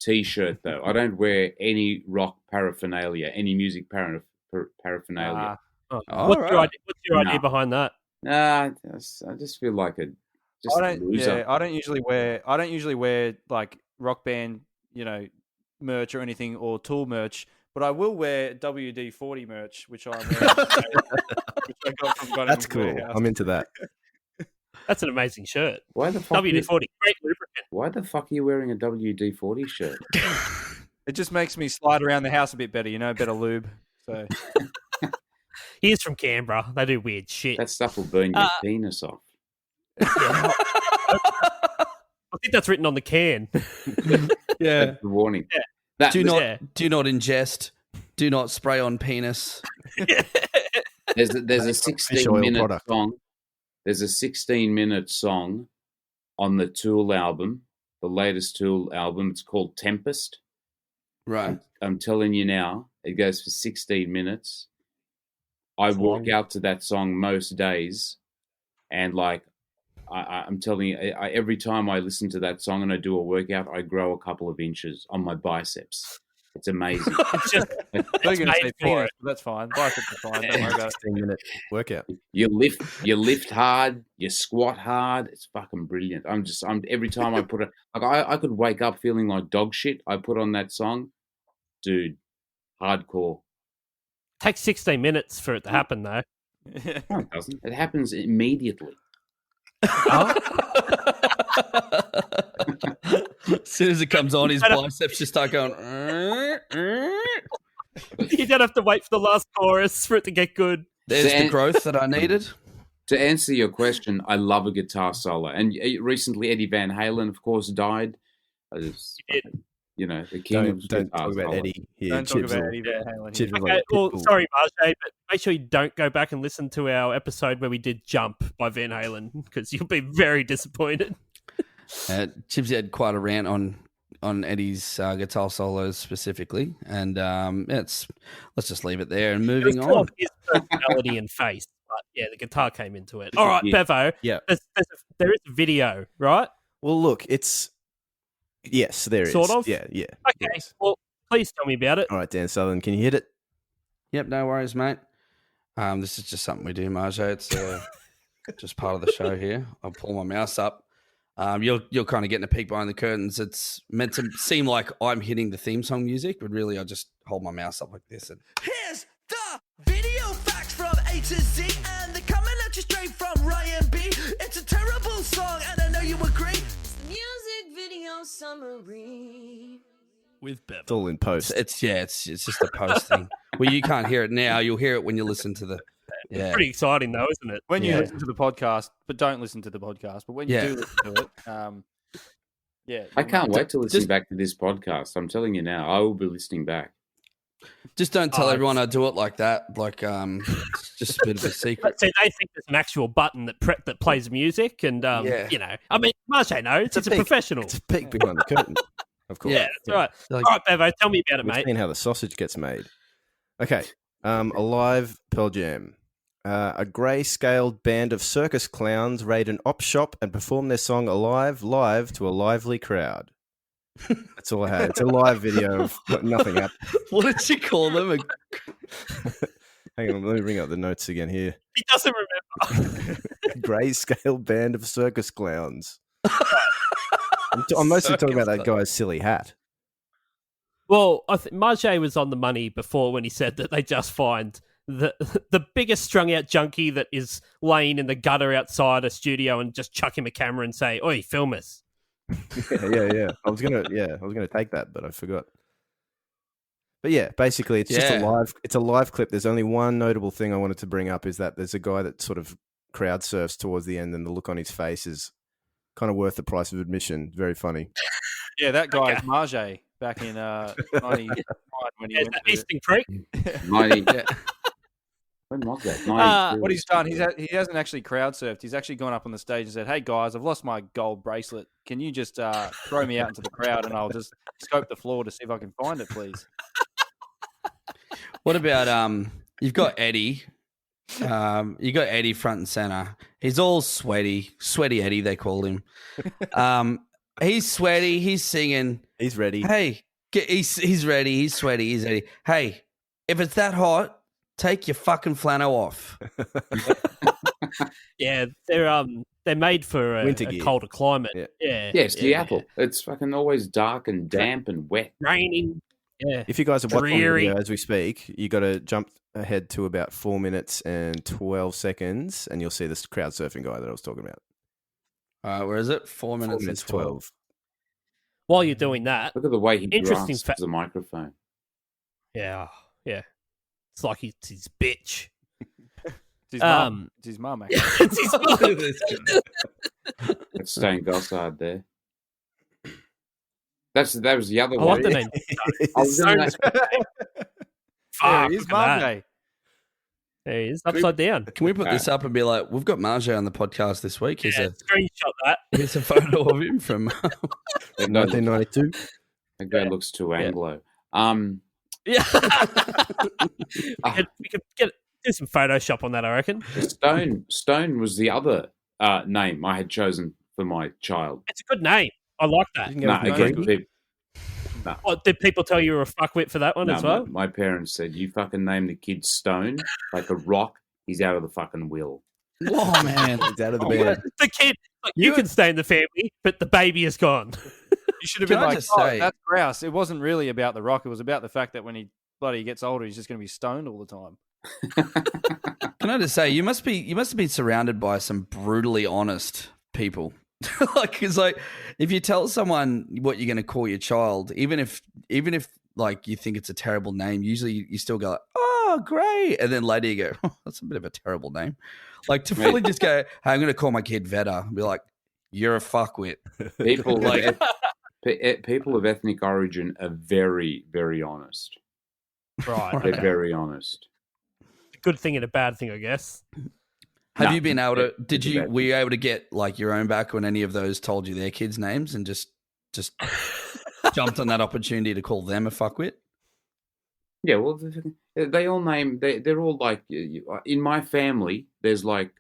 Speaker 4: T-shirt though. I don't wear any rock paraphernalia, any music paraphernalia.
Speaker 2: What's your idea behind that?
Speaker 4: Nah, I just feel like a loser.
Speaker 1: Yeah, I don't usually wear like rock band, merch or anything, or Tool merch. But I will wear WD-40 merch, which I'm wearing. Which I got from Bunnings
Speaker 5: That's cool.
Speaker 1: Warehouse.
Speaker 5: I'm into that.
Speaker 2: That's an amazing shirt.
Speaker 4: Why the fuck
Speaker 2: WD-40, great lubricant.
Speaker 4: Why the fuck are you wearing a WD-40 shirt?
Speaker 1: It just makes me slide around the house a bit better, better lube. So
Speaker 2: He's from Canberra. They do weird shit.
Speaker 4: That stuff will burn your penis off.
Speaker 2: I think that's written on the can.
Speaker 3: Yeah.
Speaker 4: That's the warning.
Speaker 2: Yeah.
Speaker 3: Do not ingest. Do not spray on penis.
Speaker 4: There's a 16-minute song. There's a 16-minute song on the Tool album, the latest Tool album. It's called Tempest.
Speaker 3: Right.
Speaker 4: I'm telling you now, it goes for 16 minutes. I walk out to that song most days, and I'm telling you, every time I listen to that song and I do a workout, I grow a couple of inches on my biceps. It's amazing.
Speaker 2: It's just
Speaker 1: that's fine. Biceps are fine. Don't worry about it.
Speaker 5: 16-minute workout.
Speaker 4: You lift hard, you squat hard. It's fucking brilliant. I'm every time I put it, I could wake up feeling like dog shit. I put on that song, dude, hardcore.
Speaker 2: It takes 16 minutes for it to happen, though.
Speaker 4: No, it doesn't. It happens immediately.
Speaker 3: As soon as it comes on, his biceps just start going.
Speaker 2: You don't have to wait for the last chorus for it to get good.
Speaker 3: There's the growth that I needed.
Speaker 4: To answer your question, I love a guitar solo. And recently, Eddie Van Halen, of course, died. The king of
Speaker 5: don't
Speaker 4: guitar
Speaker 5: talk about
Speaker 4: solo.
Speaker 5: Eddie here.
Speaker 1: Don't talk about Eddie Van Halen.
Speaker 5: Chips
Speaker 1: here.
Speaker 5: like
Speaker 2: Well,
Speaker 5: Pitbull.
Speaker 2: sorry, Maje, but make sure you don't go back and listen to our episode where we did Jump by Van Halen, because you'll be very disappointed.
Speaker 3: Chibsy had quite a rant on Eddie's guitar solos specifically, and let's just leave it there and moving on.
Speaker 2: His personality and face, but yeah, the guitar came into it. All right, Bevo.
Speaker 5: Yeah.
Speaker 2: There is a video, right?
Speaker 5: Well, look, yes, there is.
Speaker 2: Sort of?
Speaker 5: Yeah.
Speaker 2: Okay.
Speaker 5: Yes.
Speaker 2: Well, please tell me about it.
Speaker 5: All right, Dan Southern, can you hit it?
Speaker 3: Yep, no worries, mate. This is just something we do, Maje. It's just part of the show here. I'll pull my mouse up. You're kind of getting a peek behind the curtains. It's meant to seem like I'm hitting the theme song music, but really I just hold my mouse up like this. And
Speaker 6: here's the video facts from A to Z, and they're coming at you straight from Ryan B. It's a terrible song, and I know you agree. It's the music video summary
Speaker 2: with Bev.
Speaker 5: It's all in post.
Speaker 3: It's just a post thing. Well, you can't hear it now. You'll hear it when you listen to the. Yeah.
Speaker 2: It's pretty exciting though, isn't it?
Speaker 1: When you listen to the podcast, but don't listen to the podcast. But when you do listen to it,
Speaker 4: I can't wait to listen back to this podcast. I'm telling you now, I will be listening back.
Speaker 3: Just don't tell everyone I do it like that. Like, it's just a bit of a secret.
Speaker 2: So they think there's an actual button that plays music, and you know, I mean, Maje knows he's a professional.
Speaker 5: It's a peek behind the curtain, of course.
Speaker 2: Yeah, that's right. Like, all right, Bevo, tell me about it, mate.
Speaker 5: Seen how the sausage gets made. Okay, a live Pearl Jam. A grey-scaled band of circus clowns raid an op shop and perform their song live to a lively crowd. That's all I had. It's a live video of nothing happened.
Speaker 3: What did you call them?
Speaker 5: Hang on, let me bring up the notes again here.
Speaker 2: He doesn't remember.
Speaker 5: A grey-scaled band of circus clowns. I'm mostly talking about that guy's silly hat.
Speaker 2: Well, I think Maje was on the money before when he said that they just find the biggest strung out junkie that is laying in the gutter outside a studio and just chuck him a camera and say, "Oi, film us."
Speaker 5: Yeah. I was gonna take that, but I forgot. But yeah, basically, it's just a live clip. There's only one notable thing I wanted to bring up is that there's a guy that sort of crowd surfs towards the end, and the look on his face is kind of worth the price of admission. Very funny.
Speaker 1: Yeah, that guy is Maje back in 90 when he went to
Speaker 2: Eastern Creek.
Speaker 4: 90. When was that?
Speaker 1: What he's done, he hasn't actually crowd surfed. He's actually gone up on the stage and said, "Hey guys, I've lost my gold bracelet. Can you just throw me out into the crowd and I'll just scope the floor to see if I can find it, please."
Speaker 3: What about you've got Eddie. You got Eddie front and center. He's all sweaty Eddie, they call him. He's sweaty. He's singing.
Speaker 5: He's ready.
Speaker 3: Hey, he's ready. He's sweaty. He's ready. Hey, if it's that hot, take your fucking flannel off.
Speaker 2: Yeah, they're made for a colder climate.
Speaker 4: Yeah, Seattle. It's fucking always dark and damp and wet,
Speaker 2: raining. Yeah.
Speaker 5: If you guys are watching the video as we speak, you got to jump ahead to about 4 minutes and 12 seconds, and you'll see this crowd surfing guy that I was talking about.
Speaker 3: Where is it? 4 minutes and 12.
Speaker 2: While you're doing that,
Speaker 4: look at the way he grasps the microphone.
Speaker 2: Yeah. It's like he's his bitch.
Speaker 1: It's his mum. It's his mum, actually.
Speaker 2: It's his mum.
Speaker 4: It's Stan Gossard there. That was the other one.
Speaker 2: I like the name.
Speaker 1: He's Maje.
Speaker 2: There he is, upside down.
Speaker 3: Can we put this up and be like, we've got Maje on the podcast this week?
Speaker 2: Screenshot that.
Speaker 3: Here's a photo of him from
Speaker 5: 1992.
Speaker 4: That guy looks too Anglo.
Speaker 2: Yeah. we could do some Photoshop on that, I reckon.
Speaker 4: Stone was the other name I had chosen for my child.
Speaker 2: It's a good name. I like that.
Speaker 4: No.
Speaker 2: Did people tell you were a fuckwit for that one as well?
Speaker 4: My parents said, "You fucking name the kid Stone like a rock. He's out of the fucking will."
Speaker 3: Oh man,
Speaker 5: he's out of the band.
Speaker 2: The kid, you can stay in the family, but the baby is gone.
Speaker 1: You should have been like, "That's grouse." It wasn't really about the rock. It was about the fact that when he bloody gets older, he's just going to be stoned all the time.
Speaker 3: Can I just say, you must have been surrounded by some brutally honest people. Because if you tell someone what you're going to call your child, even if like you think it's a terrible name, usually you still go, "Oh, great," and then later you go, "Oh, that's a bit of a terrible name." Like to fully just go, "Hey, I'm going to call my kid Vedder," and be like, "You're a fuckwit."
Speaker 4: People people of ethnic origin are very, very honest.
Speaker 2: Right,
Speaker 4: they're very honest.
Speaker 2: A good thing and a bad thing, I guess.
Speaker 3: Have you been able to? Were you able to get like your own back when any of those told you their kids' names and just jumped on that opportunity to call them a fuckwit?
Speaker 4: Yeah, well, they all name. They're all like in my family. There's like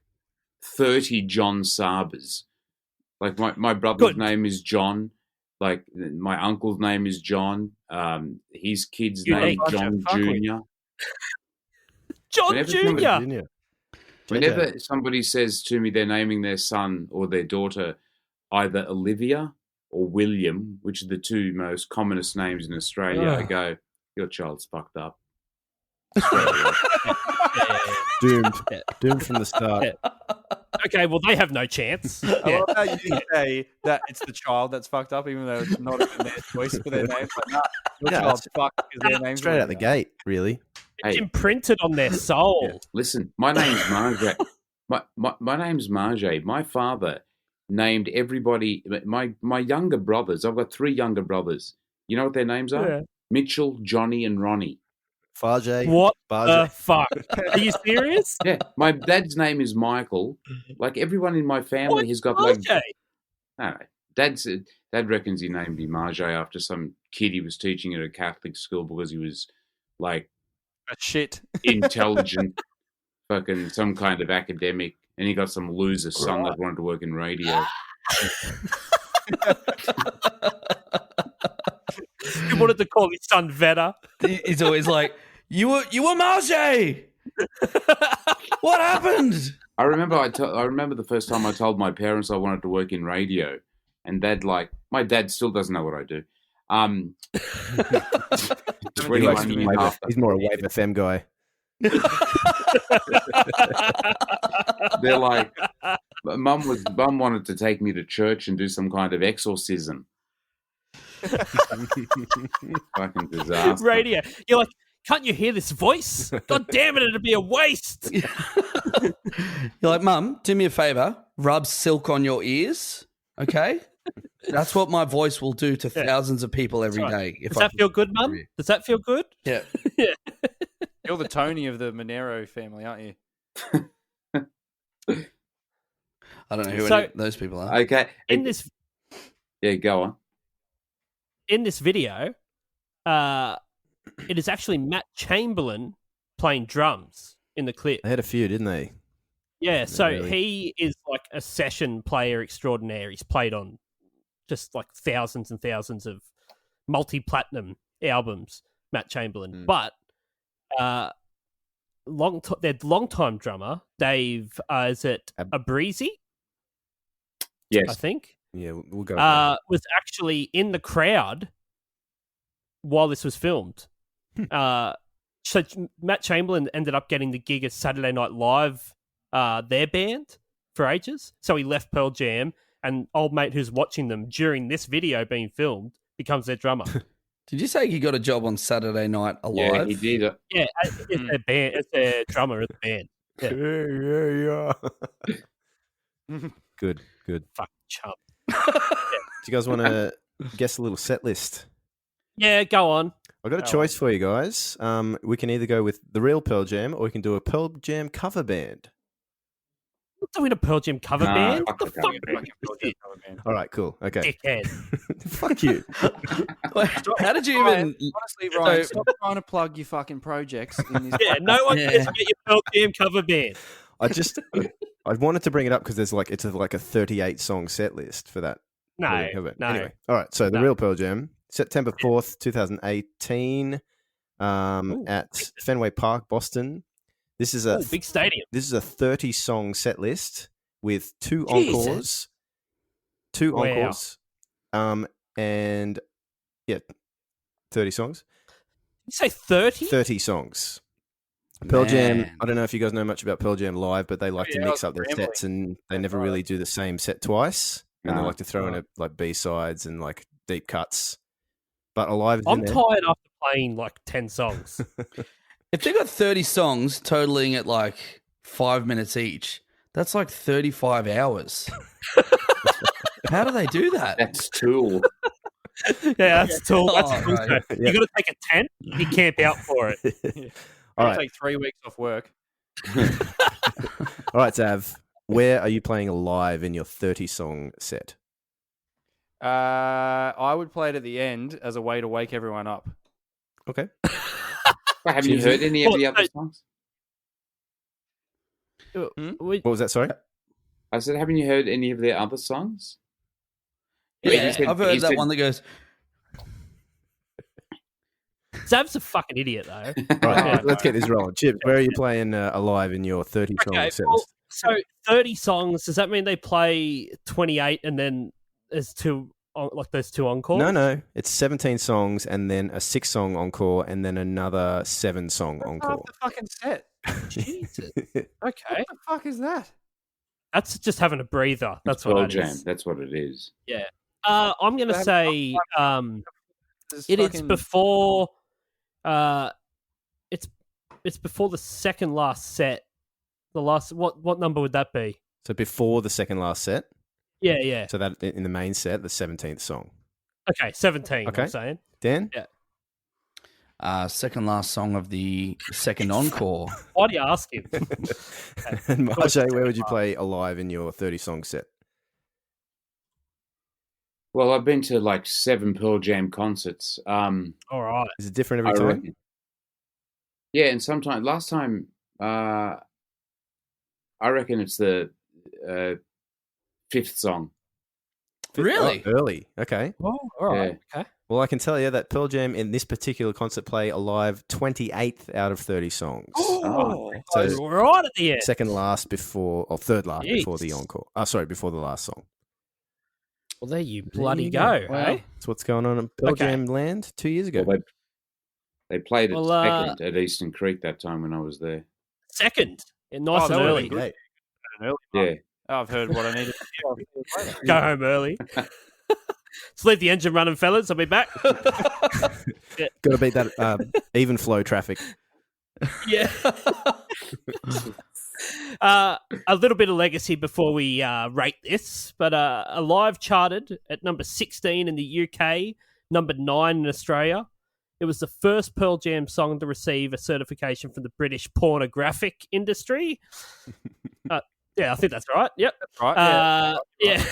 Speaker 4: 30 John Sabas. Like my brother's name is John. Like my uncle's name is John. His kid's name is John Jr.
Speaker 2: John Jr.
Speaker 4: Whenever somebody says to me they're naming their son or their daughter either Olivia or William, which are the two most commonest names in Australia, I go, your child's fucked up.
Speaker 5: Doomed from the start.
Speaker 2: Yeah. Okay, well, they have no chance.
Speaker 1: I love how you say that it's the child that's fucked up, even though it's not even their choice for their names. Like, nah, your child's fucked because their name's
Speaker 5: straight out the gate, really.
Speaker 2: It's imprinted on their soul.
Speaker 4: Yeah. Listen, my name's Maje. My name's Maje. My father named everybody, my younger brothers. I've got 3 younger brothers. You know what their names are?
Speaker 2: Yeah.
Speaker 4: Mitchell, Johnny, and Ronnie.
Speaker 5: Fajay.
Speaker 2: What
Speaker 5: Bajay.
Speaker 2: the fuck? Are you serious?
Speaker 4: Yeah, my dad's name is Michael. Like everyone in my family has got like. No, Dad reckons he named him Maje after some kid he was teaching at a Catholic school because he was like
Speaker 1: a shit
Speaker 4: intelligent, fucking some kind of academic, and he got some loser son that wanted to work in radio.
Speaker 2: He wanted to call his son Vedder.
Speaker 3: He's always like, "You were Maje. What happened?"
Speaker 4: I remember the first time I told my parents I wanted to work in radio, and my dad still doesn't know what I do. 21 years after.
Speaker 5: He's more a Wave FM guy.
Speaker 4: They're like, Mum wanted to take me to church and do some kind of exorcism. Fucking disaster.
Speaker 2: Radio. You're like, can't you hear this voice? God damn it, it'd be a waste.
Speaker 3: You're like, Mum, do me a favor, rub silk on your ears, okay? That's what my voice will do to thousands of people every day.
Speaker 2: Does that feel good, Mum? Does that feel good?
Speaker 3: Yeah.
Speaker 2: Yeah.
Speaker 1: You're the Tony of the Monero family, aren't you?
Speaker 3: I don't know who any of those people are.
Speaker 4: Okay. Yeah, go on.
Speaker 2: In this video, it is actually Matt Chamberlain playing drums in the clip.
Speaker 5: They had a few, didn't they?
Speaker 2: Yeah, so
Speaker 5: really?
Speaker 2: he is like a session player extraordinaire. He's played on just like thousands and thousands of multi-platinum albums, Matt Chamberlain. But their long-time drummer, Dave, is it Abrizi?
Speaker 4: Yes.
Speaker 2: I think.
Speaker 5: Yeah, we'll go.
Speaker 2: Was actually in the crowd while this was filmed. So Matt Chamberlain ended up getting the gig at Saturday Night Live, their band, for ages. So he left Pearl Jam, and old mate who's watching them during this video being filmed becomes their drummer.
Speaker 3: Did you say he got a job on Saturday Night Alive?
Speaker 4: Yeah, he did.
Speaker 2: Yeah, it's their band. It's their drummer of the band.
Speaker 5: Yeah. Good.
Speaker 2: Fuck chump.
Speaker 5: Do you guys want to guess a little set list?
Speaker 2: Yeah, go on.
Speaker 5: I've got a choice for you guys. We can either go with the real Pearl Jam, or we can do a Pearl Jam cover band.
Speaker 2: We're doing a Pearl Jam cover band? What the fuck?
Speaker 5: All right, cool. Okay.
Speaker 2: Dickhead.
Speaker 5: Fuck you.
Speaker 3: How did you even...
Speaker 1: Honestly, Ryan, stop trying to plug your fucking projects in this.
Speaker 2: Yeah, no one cares about your Pearl Jam cover band.
Speaker 5: I wanted to bring it up because it's like a 38 song set list for that.
Speaker 2: No.
Speaker 5: Anyway, all right. So the real Pearl Jam, September 4th, 2018, at Fenway Park, Boston. This is a
Speaker 2: big stadium.
Speaker 5: This is a 30 song set list with two encores. And 30 songs.
Speaker 2: You say 30?
Speaker 5: 30 songs. Pearl Jam, I don't know if you guys know much about Pearl Jam live, but they like to mix up their sets, and they never really do the same set twice. And they like to throw in like B-sides and like deep cuts. But Alive is
Speaker 2: I'm tired after playing like 10 songs.
Speaker 3: If they got 30 songs totaling at like 5 minutes each, that's like 35 hours. How do they do that?
Speaker 4: That's Tool.
Speaker 2: Yeah, that's Tool. That's cool.
Speaker 3: Right.
Speaker 2: You got to take a tent, you camp out for it.
Speaker 5: All right.
Speaker 1: Take 3 weeks off work.
Speaker 5: All right, Zav, where are you playing live in your 30 song set?
Speaker 1: I would play it at the end as a way to wake everyone up.
Speaker 5: Okay.
Speaker 4: Well, have you heard any of the other songs?
Speaker 5: What was that? Sorry?
Speaker 4: I said, haven't you heard any of their other songs?
Speaker 3: Yeah, I've heard that one that goes...
Speaker 2: Zav's a fucking idiot, though.
Speaker 5: Right, let's get this rolling. Chips, where are you playing Alive in your 30 song set list?
Speaker 2: So 30 songs, does that mean they play 28 and then there's two encores?
Speaker 5: No. It's 17 songs and then a 6-song encore and then another 7-song encore.
Speaker 1: The fucking set.
Speaker 2: Jesus.
Speaker 1: What
Speaker 2: Okay.
Speaker 1: the fuck is that?
Speaker 2: That's just having a breather. That's
Speaker 4: Pearl
Speaker 2: what that
Speaker 4: Jam.
Speaker 2: is.
Speaker 4: That's what it is.
Speaker 2: Yeah. I'm going to say
Speaker 1: This
Speaker 2: it is
Speaker 1: fucking-
Speaker 2: before it's before the second last set. The last what number would that be?
Speaker 5: So before the second last set.
Speaker 2: Yeah.
Speaker 5: So that in the main set, the 17th song.
Speaker 2: Okay, 17,
Speaker 5: Okay.
Speaker 2: I'm saying.
Speaker 5: Dan?
Speaker 2: Yeah.
Speaker 3: Second last song of the second encore.
Speaker 2: Why do you ask him?
Speaker 5: And Maje, where would you play Alive in your 30-song set?
Speaker 4: Well, I've been to like 7 Pearl Jam concerts.
Speaker 2: All right.
Speaker 5: Is it different
Speaker 4: I
Speaker 5: every time?
Speaker 4: reckon. Yeah, and sometimes last time, I reckon it's the 5th song.
Speaker 3: Really?
Speaker 5: Oh, early. Okay.
Speaker 2: Oh, all right. Okay.
Speaker 5: Well, I can tell you that Pearl Jam in this particular concert play Alive 28th out of 30 songs.
Speaker 2: Oh,
Speaker 5: So-
Speaker 2: right at the end.
Speaker 5: Second last before, or third last before the
Speaker 2: Jeez.
Speaker 5: encore. Before the last song.
Speaker 2: Well, there you bloody
Speaker 5: you
Speaker 2: go,
Speaker 5: go.
Speaker 2: hey?
Speaker 5: That's what's going on in Pearl
Speaker 2: Okay.
Speaker 5: Jam land 2 years ago.
Speaker 4: Well, they played it
Speaker 2: Well,
Speaker 4: second at Eastern Creek that time when I was there.
Speaker 2: Second. Yeah, nice
Speaker 1: that
Speaker 2: and
Speaker 1: would've
Speaker 2: early.
Speaker 1: been good.
Speaker 5: Great.
Speaker 4: Yeah.
Speaker 1: I've heard what I needed to hear.
Speaker 2: Go home early. Let's leave the engine running, fellas. I'll be back.
Speaker 5: Got to beat that even flow traffic.
Speaker 2: Yeah. A little bit of legacy before we rate this, but Alive charted at number 16 in the UK, number 9 in Australia. It was the first Pearl Jam song to receive a certification from the British pornographic industry. Yeah, I think that's right. Yep.
Speaker 1: That's right.
Speaker 2: Yeah.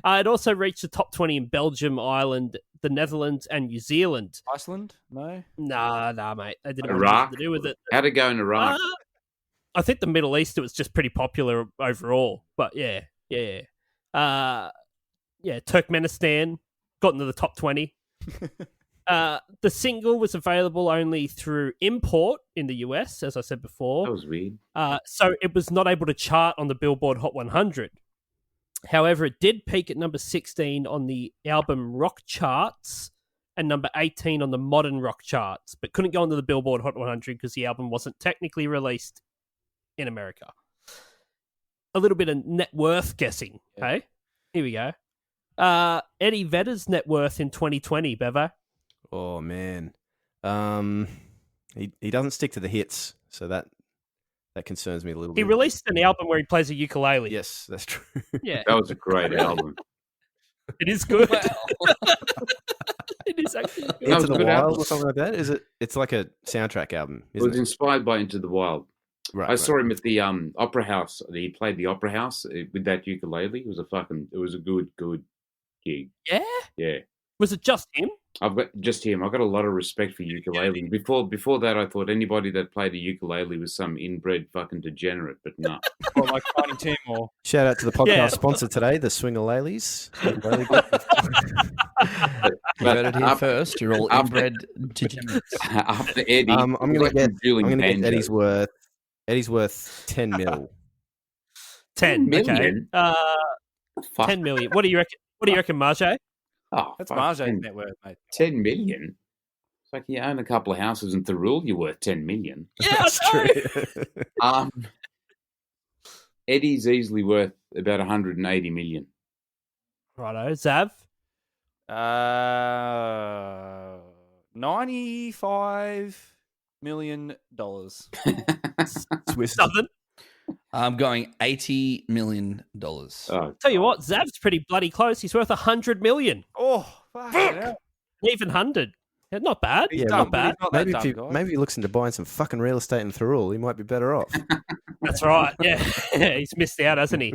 Speaker 2: It also reached the top 20 in Belgium, Ireland, the Netherlands, and New Zealand.
Speaker 1: Iceland? No.
Speaker 2: Nah, mate. They didn't want
Speaker 4: Iraq?
Speaker 2: anything to do with it.
Speaker 4: How'd it go in Iraq?
Speaker 2: I think the Middle East, it was just pretty popular overall. But yeah. Turkmenistan got into the top 20. The single was available only through import in the US, as I said before.
Speaker 4: That was weird.
Speaker 2: So it was not able to chart on the Billboard Hot 100. However, it did peak at number 16 on the album rock charts and number 18 on the modern rock charts, but couldn't go onto the Billboard Hot 100 because the album wasn't technically released in America. A little bit of net worth guessing, hey? Here we go. Eddie Vedder's net worth in 2020, Bevo.
Speaker 5: Oh, man. He doesn't stick to the hits, so that concerns me a little bit.
Speaker 2: He released an album where he plays a ukulele.
Speaker 5: Yes, that's true.
Speaker 2: Yeah,
Speaker 4: That was a great album.
Speaker 2: it is good. It is actually good.
Speaker 4: That was
Speaker 5: Into
Speaker 4: a
Speaker 5: the
Speaker 4: good
Speaker 5: Wild
Speaker 4: album.
Speaker 5: or something like that? Is it? It's like a soundtrack album,
Speaker 4: It
Speaker 5: isn't
Speaker 4: was
Speaker 5: it?
Speaker 4: inspired by Into the Wild.
Speaker 5: Right,
Speaker 4: I
Speaker 5: right.
Speaker 4: saw him at the Opera House. He played the Opera House with that ukulele. It was a good gig.
Speaker 2: Yeah?
Speaker 4: Yeah.
Speaker 2: Was it just him?
Speaker 4: I've got just him. I've got a lot of respect for ukulele. Before that, I thought anybody that played a ukulele was some inbred fucking degenerate, but no.
Speaker 1: Or like Tiny Tim or
Speaker 5: Shout out to the podcast
Speaker 2: Yeah.
Speaker 5: sponsor today, the Swingalales.
Speaker 3: You heard it here first. You're all inbred degenerates.
Speaker 4: After Eddie,
Speaker 5: I'm going to get
Speaker 4: banjo.
Speaker 5: Eddie's worth 10 mil.
Speaker 2: 10
Speaker 4: million?
Speaker 2: Okay.
Speaker 4: Fuck.
Speaker 2: 10 million. What do you reckon, Maje?
Speaker 4: Oh,
Speaker 1: that's
Speaker 4: fuck,
Speaker 1: Maje's
Speaker 4: 10
Speaker 1: net worth, mate.
Speaker 4: 10 million? It's like you own a couple of houses in Thirroul, you're worth 10 million.
Speaker 2: Yeah,
Speaker 5: That's
Speaker 2: I know.
Speaker 5: true.
Speaker 4: Eddie's easily worth about 180 million.
Speaker 2: Righto. Zav?
Speaker 1: $95 million.
Speaker 5: Swiss.
Speaker 2: Southern?
Speaker 3: I'm going $80 million.
Speaker 4: Oh,
Speaker 2: Tell you what, Zav's pretty bloody close. He's worth 100 million.
Speaker 1: Oh, fuck. Hell.
Speaker 2: Even 100. Yeah, not bad.
Speaker 1: He's
Speaker 5: Yeah,
Speaker 1: dumb,
Speaker 2: not
Speaker 1: but
Speaker 2: bad.
Speaker 1: he's not that
Speaker 5: Maybe
Speaker 1: dumb, guys.
Speaker 5: maybe he looks into buying some fucking real estate in Thirroul. He might be better off.
Speaker 2: That's right. Yeah. He's missed out, hasn't he?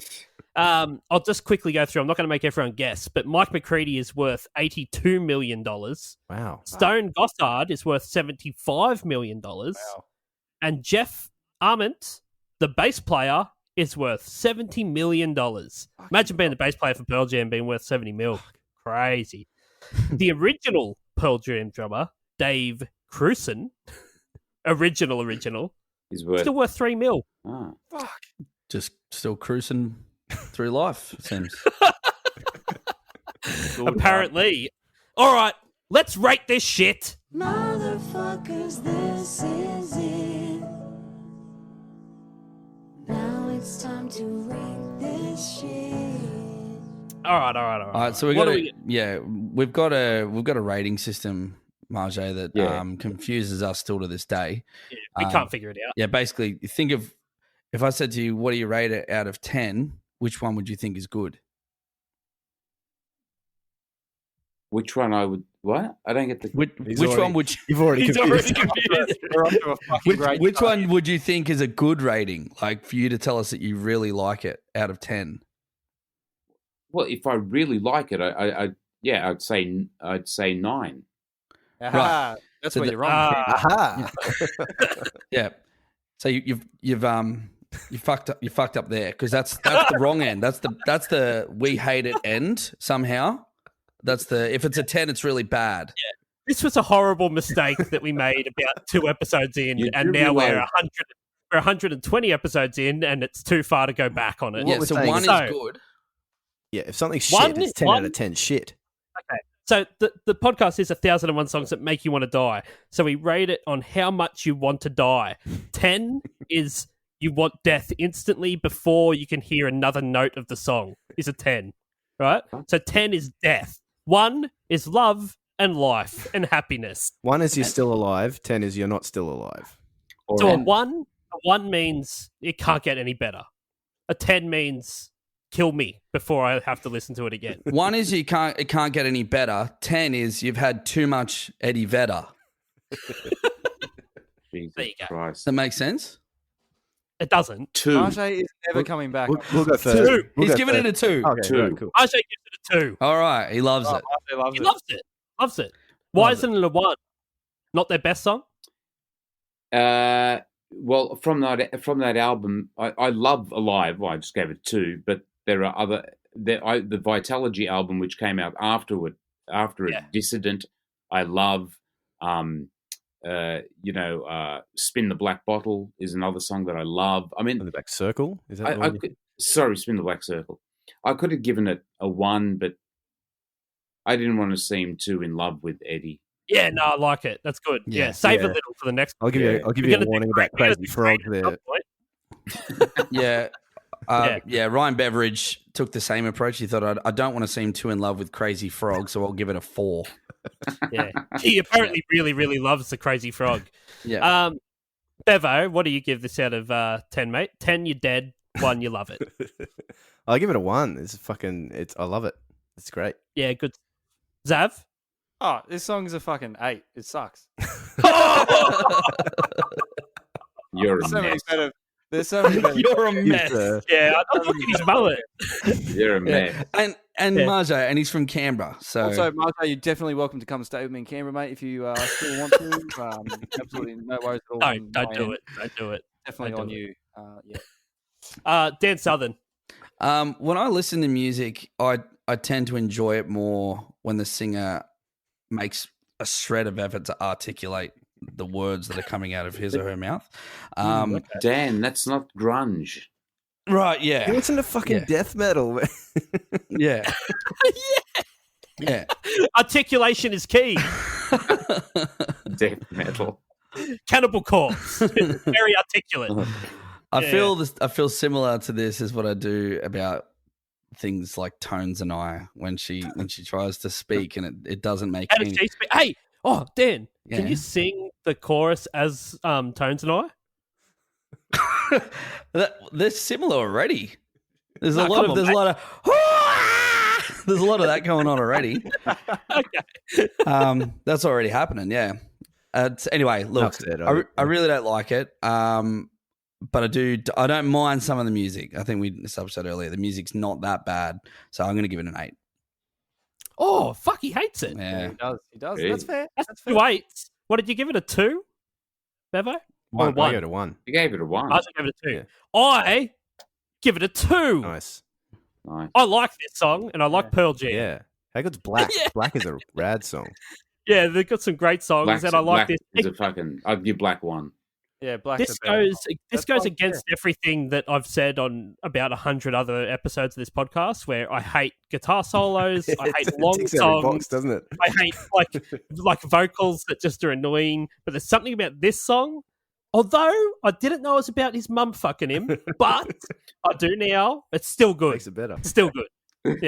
Speaker 2: I'll just quickly go through. I'm not going to make everyone guess, but Mike McCready is worth $82 million.
Speaker 5: Wow.
Speaker 2: Stone Gossard is worth $75 million.
Speaker 1: Wow.
Speaker 2: And Jeff Arment, the bass player, is worth $70 million. Imagine being the bass player for Pearl Jam being worth 70 mil. Crazy. The original Pearl Jam drummer, Dave Cruson, original,
Speaker 4: he's worth.
Speaker 2: still worth 3 mil.
Speaker 4: Ah.
Speaker 3: Just still cruising through life, it seems.
Speaker 2: Apparently. All right, let's rate this shit.
Speaker 6: Motherfuckers, this is it. Now it's time to rate this shit.
Speaker 2: All right.
Speaker 3: All right, so we've got a rating system, Maje, that confuses us still to this day.
Speaker 2: Yeah, we can't figure it out.
Speaker 3: Yeah, basically, think of if I said to you, "What do you rate it out of 10?" Which one would you think is good?
Speaker 4: Which one I would? What? I don't get the.
Speaker 3: Which one would you?
Speaker 5: You've already confused.
Speaker 3: Which one would you think is a good rating? Like for you to tell us that you really like it out of 10.
Speaker 4: Well, if I really like it, I'd say 9.
Speaker 1: Right. That's
Speaker 3: So
Speaker 1: where
Speaker 3: the-
Speaker 1: you're wrong.
Speaker 5: Aha.
Speaker 3: Yeah. So you've you fucked up there because that's the wrong end. That's the we hate it end somehow. That's the if it's a 10, it's really bad.
Speaker 2: This was a horrible mistake that we made about 2 episodes in,
Speaker 4: You
Speaker 2: and
Speaker 4: do
Speaker 2: now we're
Speaker 4: realise-
Speaker 2: 120 episodes in, and it's too far to go back on it.
Speaker 3: Yeah,
Speaker 5: we're
Speaker 3: so
Speaker 5: saying
Speaker 3: one
Speaker 2: is-
Speaker 3: is good.
Speaker 5: Yeah, if something's
Speaker 2: One-
Speaker 5: shit, it's 10 out of 10 shit.
Speaker 2: Okay. So the podcast is 1,001 songs that make you want to die. So we rate it on how much you want to die. 10 is you want death instantly before you can hear another note of the song. Is a 10, right? So 10 is death. 1 is love and life and happiness.
Speaker 5: 1 is you're still alive. 10 is you're not still alive.
Speaker 2: So a 1 means it can't get any better. A 10 means kill me before I have to listen to it again.
Speaker 3: 1 is it can't get any better. 10 is you've had too much Eddie Vedder.
Speaker 4: Jesus
Speaker 2: There you go.
Speaker 4: Christ.
Speaker 3: Does that make sense?
Speaker 2: It doesn't.
Speaker 4: 2.
Speaker 1: Marche is never coming back.
Speaker 5: We'll go first.
Speaker 2: 2.
Speaker 5: We'll
Speaker 3: He's
Speaker 5: go
Speaker 3: giving
Speaker 5: first.
Speaker 3: it a 2.
Speaker 5: Okay,
Speaker 4: 2.
Speaker 5: right, cool.
Speaker 2: I say give it a 2.
Speaker 3: All right, he loves it.
Speaker 1: Marche loves
Speaker 2: He
Speaker 1: it.
Speaker 2: loves it. Loves it. Why
Speaker 3: Loves
Speaker 2: isn't it a 1? Not their best song?
Speaker 4: Well, from that album, I love Alive. Well, I just gave it 2, but there are other. The Vitalogy album, which came out after Dissident, I love. Spin the Black Bottle is another song that I love. I mean,
Speaker 5: The Black Circle? Is that the
Speaker 4: I
Speaker 5: one?
Speaker 4: could, sorry, Spin the Black Circle. I could have given it a 1, but I didn't want to seem too in love with Eddie.
Speaker 2: Yeah, no, I like it. That's good. Yeah,
Speaker 3: Yeah.
Speaker 2: save a
Speaker 5: Yeah.
Speaker 2: little for the next
Speaker 5: I'll give you
Speaker 2: We're
Speaker 5: a
Speaker 2: gonna do
Speaker 5: warning
Speaker 2: great-
Speaker 5: about
Speaker 2: we're gonna
Speaker 5: Crazy
Speaker 2: do
Speaker 5: Frog
Speaker 2: great at
Speaker 5: there.
Speaker 2: some point.
Speaker 3: Yeah.
Speaker 2: Yeah.
Speaker 3: Yeah, Ryan Beveridge took the same approach. He thought, I don't want to seem too in love with Crazy Frog, so I'll give it a 4.
Speaker 2: Yeah. He apparently really, really loves the Crazy Frog.
Speaker 3: Yeah.
Speaker 2: Bevo, what do you give this out of 10, mate? 10, you're dead. 1, you love it.
Speaker 5: I'll give it a 1. I love it. It's great.
Speaker 2: Yeah, good. Zav?
Speaker 1: Oh, this song's a fucking 8. It sucks.
Speaker 4: You're a
Speaker 1: There's so many
Speaker 4: mess.
Speaker 1: better. There's so many better.
Speaker 3: You're a mess.
Speaker 2: Yeah, I look at his mullet.
Speaker 4: You're a mess.
Speaker 3: And
Speaker 2: Yeah.
Speaker 3: Maje, and he's from Canberra. So
Speaker 1: Also, Marche, you're definitely welcome to come and stay with me in Canberra, mate, if you still want to. Absolutely no worries at all.
Speaker 2: Don't
Speaker 1: from my
Speaker 2: do
Speaker 1: end.
Speaker 2: it. Don't do it.
Speaker 1: Definitely
Speaker 2: Don't
Speaker 1: on
Speaker 2: do
Speaker 1: you. Yeah.
Speaker 2: Dan Southern.
Speaker 3: when I listen to music, I tend to enjoy it more when the singer makes a shred of effort to articulate the words that are coming out of his or her mouth.
Speaker 4: Dan, that's not grunge.
Speaker 3: Right, yeah.
Speaker 5: You listen to fucking
Speaker 3: Yeah.
Speaker 5: death metal, man.
Speaker 3: Yeah. Yeah.
Speaker 2: Articulation is key.
Speaker 4: Death metal.
Speaker 2: Cannibal Corpse. Very articulate.
Speaker 3: I
Speaker 2: Yeah.
Speaker 3: feel similar to this as what I do about things like Tones and I when she tries to speak and it doesn't make
Speaker 2: How does
Speaker 3: any
Speaker 2: she speak? Hey, Dan, can
Speaker 3: Yeah.
Speaker 2: you sing the chorus as Tones and I?
Speaker 3: They're similar already. There's
Speaker 2: No,
Speaker 3: a lot
Speaker 2: come
Speaker 3: of
Speaker 2: on,
Speaker 3: there's a lot of there's a lot of that going on already.
Speaker 2: Okay.
Speaker 3: That's already happening. Yeah. Anyway, look,
Speaker 5: Enough said,
Speaker 3: I really don't like it. But I don't mind some of the music. I think we established that earlier. The music's not that bad, so I'm going to give it an 8.
Speaker 2: Oh, fuck, he hates it.
Speaker 3: Yeah.
Speaker 1: He does. He does.
Speaker 4: Hey.
Speaker 1: That's fair.
Speaker 2: That's 2 8s. What did you give it, a 2, Bevo? Or a
Speaker 5: 1. I go to 1.
Speaker 4: You gave it a 1.
Speaker 2: I gave it a 2.
Speaker 5: Yeah.
Speaker 2: I give it a 2.
Speaker 5: Nice.
Speaker 4: Nice.
Speaker 2: I like this song, and I like Pearl Jam.
Speaker 5: Yeah. How good's Black?
Speaker 2: Yeah.
Speaker 5: Black is a rad song.
Speaker 2: Yeah, they've got some great songs,
Speaker 4: Black's-
Speaker 2: and I like
Speaker 4: Black
Speaker 2: this.
Speaker 4: is a fucking. I'd give Black 1.
Speaker 1: Yeah, Black
Speaker 2: This
Speaker 1: the Better.
Speaker 2: goes
Speaker 1: That's like,
Speaker 2: against everything that I've said on about 100 other episodes of this podcast, where I hate guitar solos, I hate long
Speaker 5: ticks every box,
Speaker 2: songs,
Speaker 5: doesn't it?
Speaker 2: I hate like vocals that just are annoying. But there's something about this song. Although I didn't know it was about his mum fucking him, but I do now. It's still good.
Speaker 5: Makes it better.
Speaker 2: It's still good.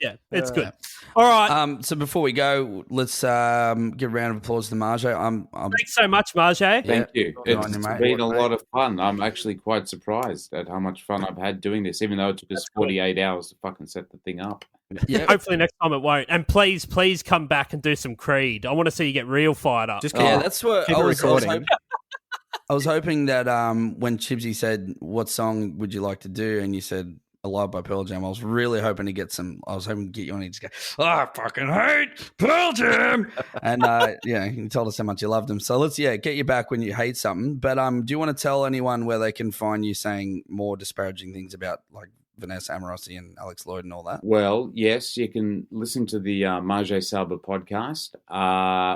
Speaker 2: Yeah, it's good. All right.
Speaker 3: So before we go, let's give a round of applause to Maje.
Speaker 2: Thanks so much, Maje.
Speaker 4: Thank you.
Speaker 3: Good on
Speaker 4: It's
Speaker 3: you, mate.
Speaker 4: been a lot of fun. I'm actually quite surprised at how much fun I've had doing this, even though it took us 48 hours to fucking set the thing up.
Speaker 3: Yeah.
Speaker 2: Hopefully next time it won't. And please come back and do some Creed. I want to see you get real fired up.
Speaker 5: Just
Speaker 3: Yeah, that's what
Speaker 5: keep
Speaker 3: I
Speaker 5: it
Speaker 3: was
Speaker 5: recording.
Speaker 3: hoping. I was hoping that when Chibsy said, "What song would you like to do?" and you said "Alive" by Pearl Jam, I was really hoping to get some. I was hoping to get you on and just go, "Oh, I fucking hate Pearl Jam," and you told us how much you loved them. So let's get you back when you hate something. But do you want to tell anyone where they can find you saying more disparaging things about like Vanessa Amorosi and Alex Lloyd and all that?
Speaker 4: Well, yes, you can listen to the Maje Saba podcast,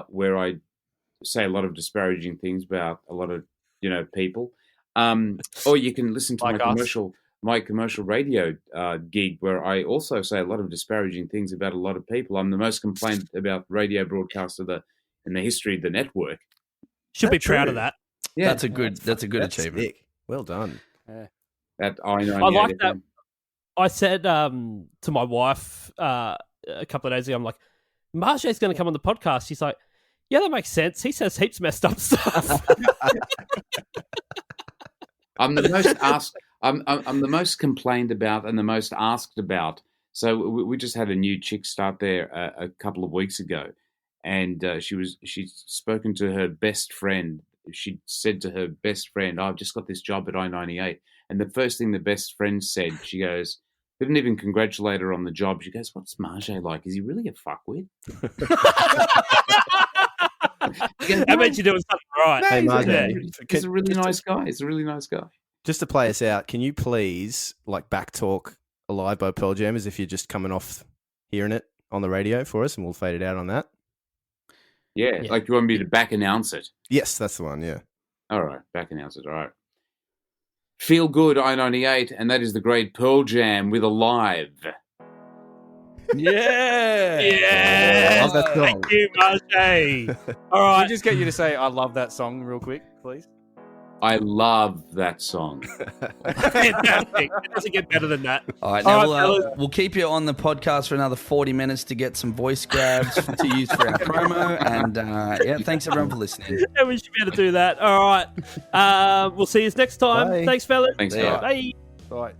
Speaker 4: where I say a lot of disparaging things about a lot of people, or you can listen to
Speaker 1: Like
Speaker 4: my commercial radio gig, where I also say a lot of disparaging things about a lot of people. I'm the most complained about radio broadcaster in the history of the network.
Speaker 2: Should be
Speaker 5: That's
Speaker 2: proud
Speaker 5: true.
Speaker 2: of that.
Speaker 4: Yeah,
Speaker 3: That's a good achievement.
Speaker 5: Sick. Well done.
Speaker 4: that I know.
Speaker 2: I like that. I said to my wife a couple of days ago, I'm like, Maje's going to come on the podcast. She's like, yeah, that makes sense. He says heaps messed up stuff.
Speaker 4: I'm the most asked. I'm the most complained about and the most asked about. So we just had a new chick start there a couple of weeks ago, and she'd spoken to her best friend. She said to her best friend, "I've just got this job at I-98," and the first thing the best friend said, she goes, didn't even congratulate her on the job. She goes, "What's Maje like? Is he really a fuckwit?"
Speaker 2: I bet you're doing something right.
Speaker 5: Hey, Maje,
Speaker 4: He's a really nice guy. He's a really nice guy.
Speaker 5: just to play us out, can you please back talk Alive by Pearl Jam as if you're just coming off hearing it on the radio for us, and we'll fade it out on that?
Speaker 4: Yeah, like you want me to back announce it?
Speaker 5: Yes, that's the one, yeah.
Speaker 4: All right, back announce it. All right. Feel good, I-98, and that is the great Pearl Jam with Alive.
Speaker 3: Yeah.
Speaker 2: Yeah.
Speaker 5: Love that song.
Speaker 2: Thank you, Maje. All
Speaker 1: Can
Speaker 2: right.
Speaker 1: we just get you to say, I love that song real quick, please?
Speaker 4: I love that song.
Speaker 2: Fantastic. It doesn't get better than that.
Speaker 3: All right,
Speaker 2: All
Speaker 3: now
Speaker 2: right,
Speaker 3: we'll keep you on the podcast for another 40 minutes to get some voice grabs to use for our promo. And thanks everyone for listening.
Speaker 2: Yeah, we should be able to do that. All right. We'll see you next time.
Speaker 5: Bye.
Speaker 2: Thanks, fellas.
Speaker 4: Thanks,
Speaker 3: Yeah.
Speaker 4: guys.
Speaker 2: Bye.
Speaker 1: Right.